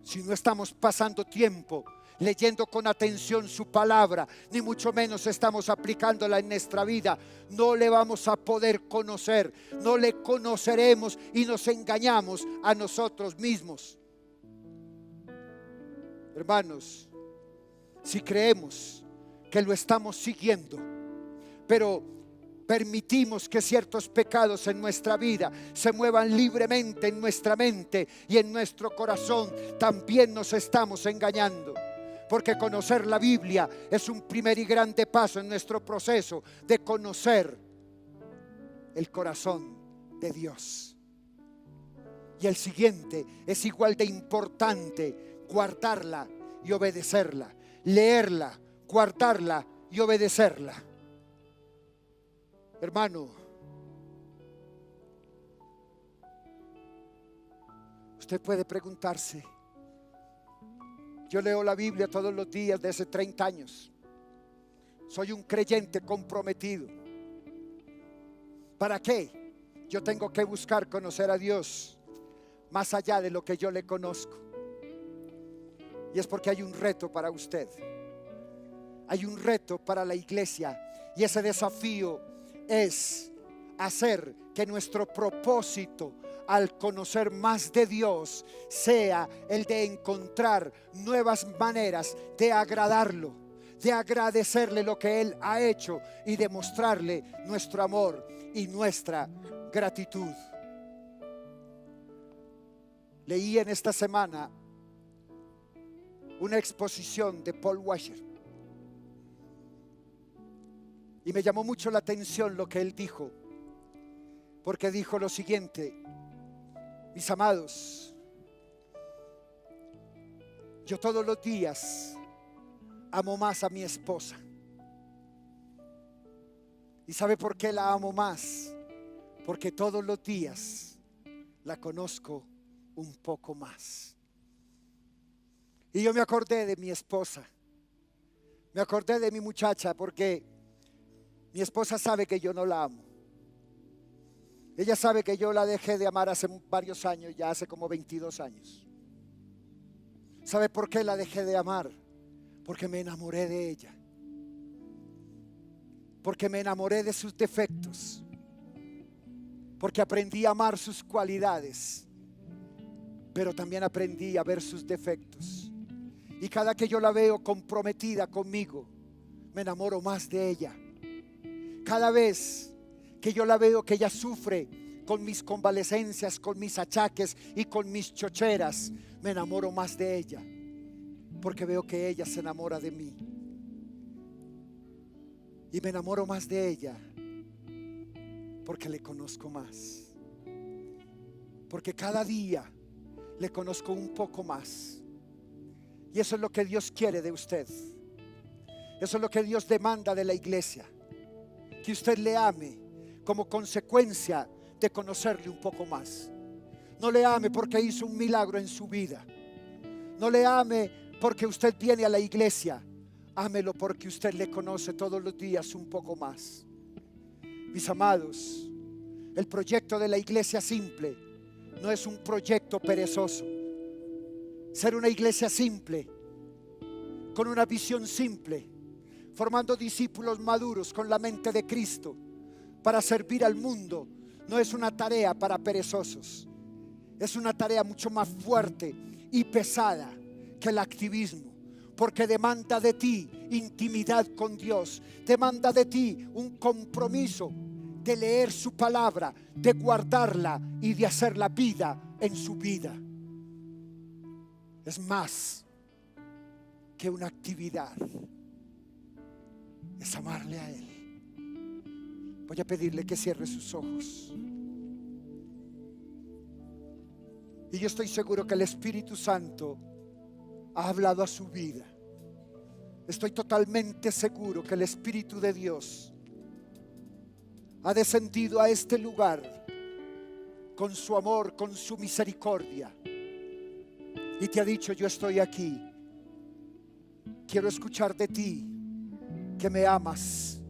C: Si no estamos pasando tiempo leyendo con atención su palabra, ni mucho menos estamos aplicándola en nuestra vida, no le vamos a poder conocer, no le conoceremos y nos engañamos a nosotros mismos. Hermanos, si creemos que lo estamos siguiendo, pero permitimos que ciertos pecados en nuestra vida se muevan libremente en nuestra mente y en nuestro corazón, también nos estamos engañando. Porque conocer la Biblia es un primer y grande paso en nuestro proceso de conocer el corazón de Dios. Y el siguiente es igual de importante: guardarla y obedecerla. Leerla, guardarla y obedecerla. Hermano, usted puede preguntarse: yo leo la Biblia todos los días de hace 30 años. Soy un creyente comprometido. ¿Para qué? Yo tengo que buscar conocer a Dios más allá de lo que yo le conozco. Y es porque hay un reto para usted. Hay un reto para la iglesia. Y ese desafío es hacer que nuestro propósito al conocer más de Dios sea el de encontrar nuevas maneras de agradarlo, de agradecerle lo que Él ha hecho y de mostrarle nuestro amor y nuestra gratitud. Leí en esta semana una exposición de Paul Washer y me llamó mucho la atención lo que él dijo, porque dijo lo siguiente: mis amados, yo todos los días amo más a mi esposa. ¿Y sabe por qué la amo más? Porque todos los días la conozco un poco más. Y yo me acordé de mi esposa, me acordé de mi muchacha, porque mi esposa sabe que yo no la amo. Ella sabe que yo la dejé de amar hace varios años, ya hace como 22 años. ¿Sabe por qué la dejé de amar? Porque me enamoré de ella. Porque me enamoré de sus defectos. Porque aprendí a amar sus cualidades. Pero también aprendí a ver sus defectos. Y cada que yo la veo comprometida conmigo, me enamoro más de ella. cada vez que yo la veo que ella sufre con mis convalecencias, con mis achaques y con mis chocheras, me enamoro más de ella, porque veo que ella se enamora de mí. Y me enamoro más de ella porque le conozco más, porque cada día le conozco un poco más. Y eso es lo que Dios quiere de usted. Eso es lo que Dios demanda de la iglesia, que usted le ame como consecuencia de conocerle un poco más. No le ame porque hizo un milagro en su vida. No le ame porque usted viene a la iglesia. Ámelo porque usted le conoce todos los días un poco más. Mis amados, el proyecto de la iglesia simple no es un proyecto perezoso. Ser una iglesia simple, con una visión simple, formando discípulos maduros con la mente de Cristo para servir al mundo, no es una tarea para perezosos. Es una tarea mucho más fuerte y pesada que el activismo, porque demanda de ti intimidad con Dios, demanda de ti un compromiso de leer su palabra, de guardarla y de hacer la vida en su vida. Es más que una actividad, es amarle a Él. Voy a pedirle que cierre sus ojos. Y yo estoy seguro que el Espíritu Santo ha hablado a su vida. Estoy totalmente seguro que el Espíritu de Dios ha descendido a este lugar con su amor, con su misericordia, y te ha dicho: yo estoy aquí. Quiero escuchar de ti que me amas,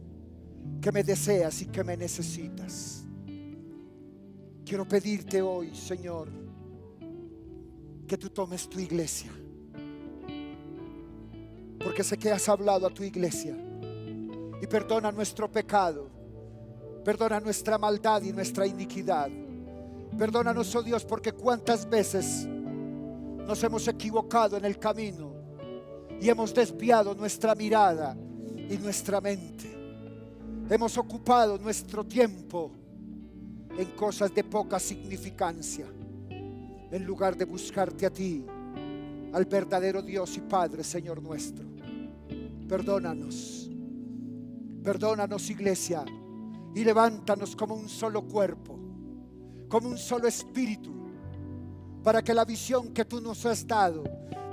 C: que me deseas y que me necesitas. Quiero pedirte hoy, Señor, que tú tomes tu iglesia, porque sé que has hablado a tu iglesia, y perdona nuestro pecado, perdona nuestra maldad y nuestra iniquidad. Perdónanos, oh Dios, porque cuántas veces nos hemos equivocado en el camino y hemos desviado nuestra mirada y nuestra mente. Hemos ocupado nuestro tiempo en cosas de poca significancia, en lugar de buscarte a ti, al verdadero Dios y Padre, Señor nuestro. Perdónanos, perdónanos, iglesia, y levántanos como un solo cuerpo, como un solo espíritu, para que la visión que tú nos has dado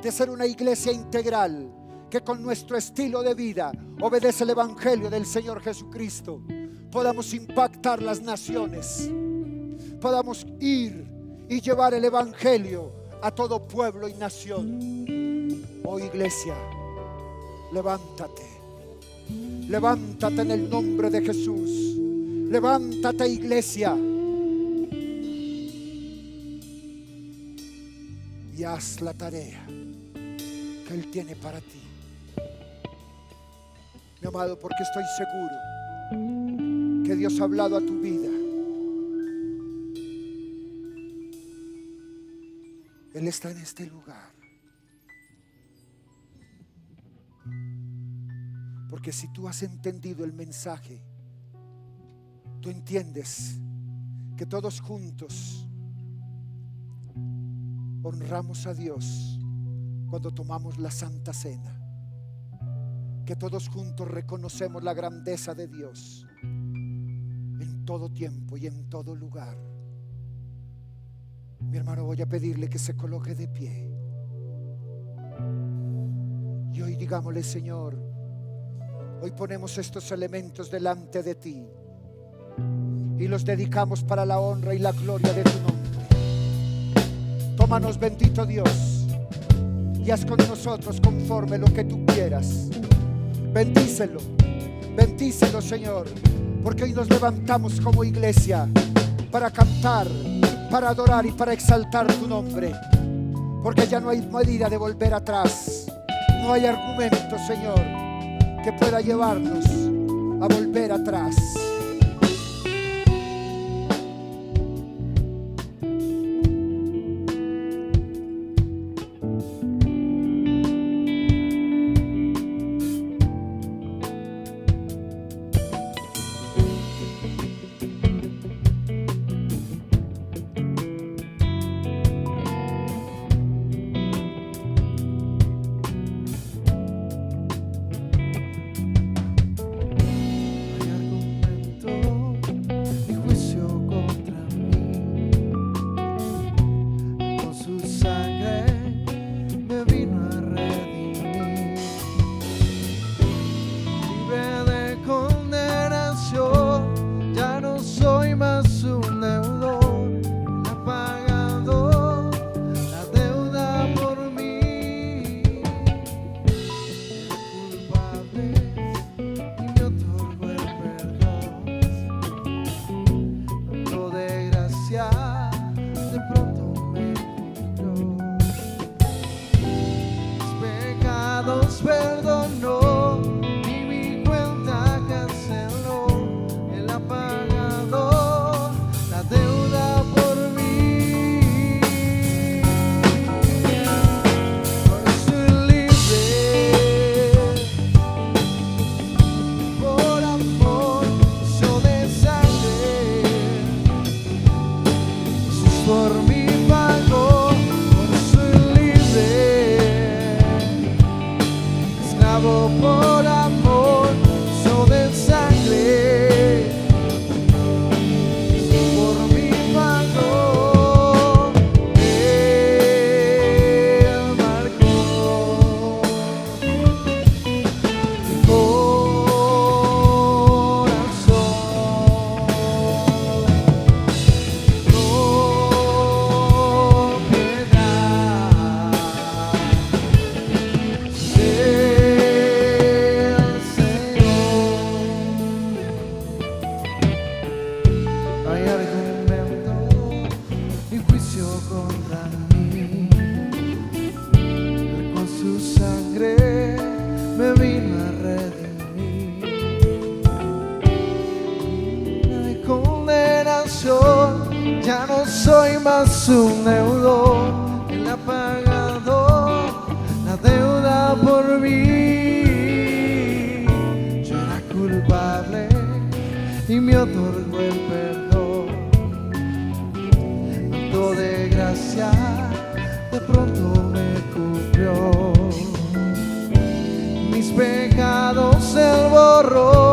C: de ser una iglesia integral, que con nuestro estilo de vida obedece el evangelio del Señor Jesucristo, podamos impactar las naciones, podamos ir y llevar el evangelio a todo pueblo y nación. Oh iglesia, levántate, levántate en el nombre de Jesús. Levántate, iglesia, y haz la tarea que Él tiene para ti, mi amado, porque estoy seguro que Dios ha hablado a tu vida. Él está en este lugar, porque si tú has entendido el mensaje, tú entiendes que todos juntos honramos a Dios cuando tomamos la Santa Cena, que todos juntos reconocemos la grandeza de Dios en todo tiempo y en todo lugar. Mi hermano, voy a pedirle que se coloque de pie y hoy digámosle: Señor, hoy ponemos estos elementos delante de ti y los dedicamos para la honra y la gloria de tu nombre. Tómanos, bendito Dios, y haz con nosotros conforme lo que tú quieras. Bendícelo, bendícelo, Señor, porque hoy nos levantamos como iglesia para cantar, para adorar y para exaltar tu nombre, porque ya no hay medida de volver atrás. No hay argumento, Señor, que pueda llevarnos a volver atrás.
B: hay argumento ni juicio contra mí. Él con su sangre me vino a redimir. No hay condenación, ya no soy más un deudor. Él ha pagado la deuda por mí. Yo era culpable y me otorgó el perdón. Acto de gracia de pronto me cubrió. Mis pecados él borró.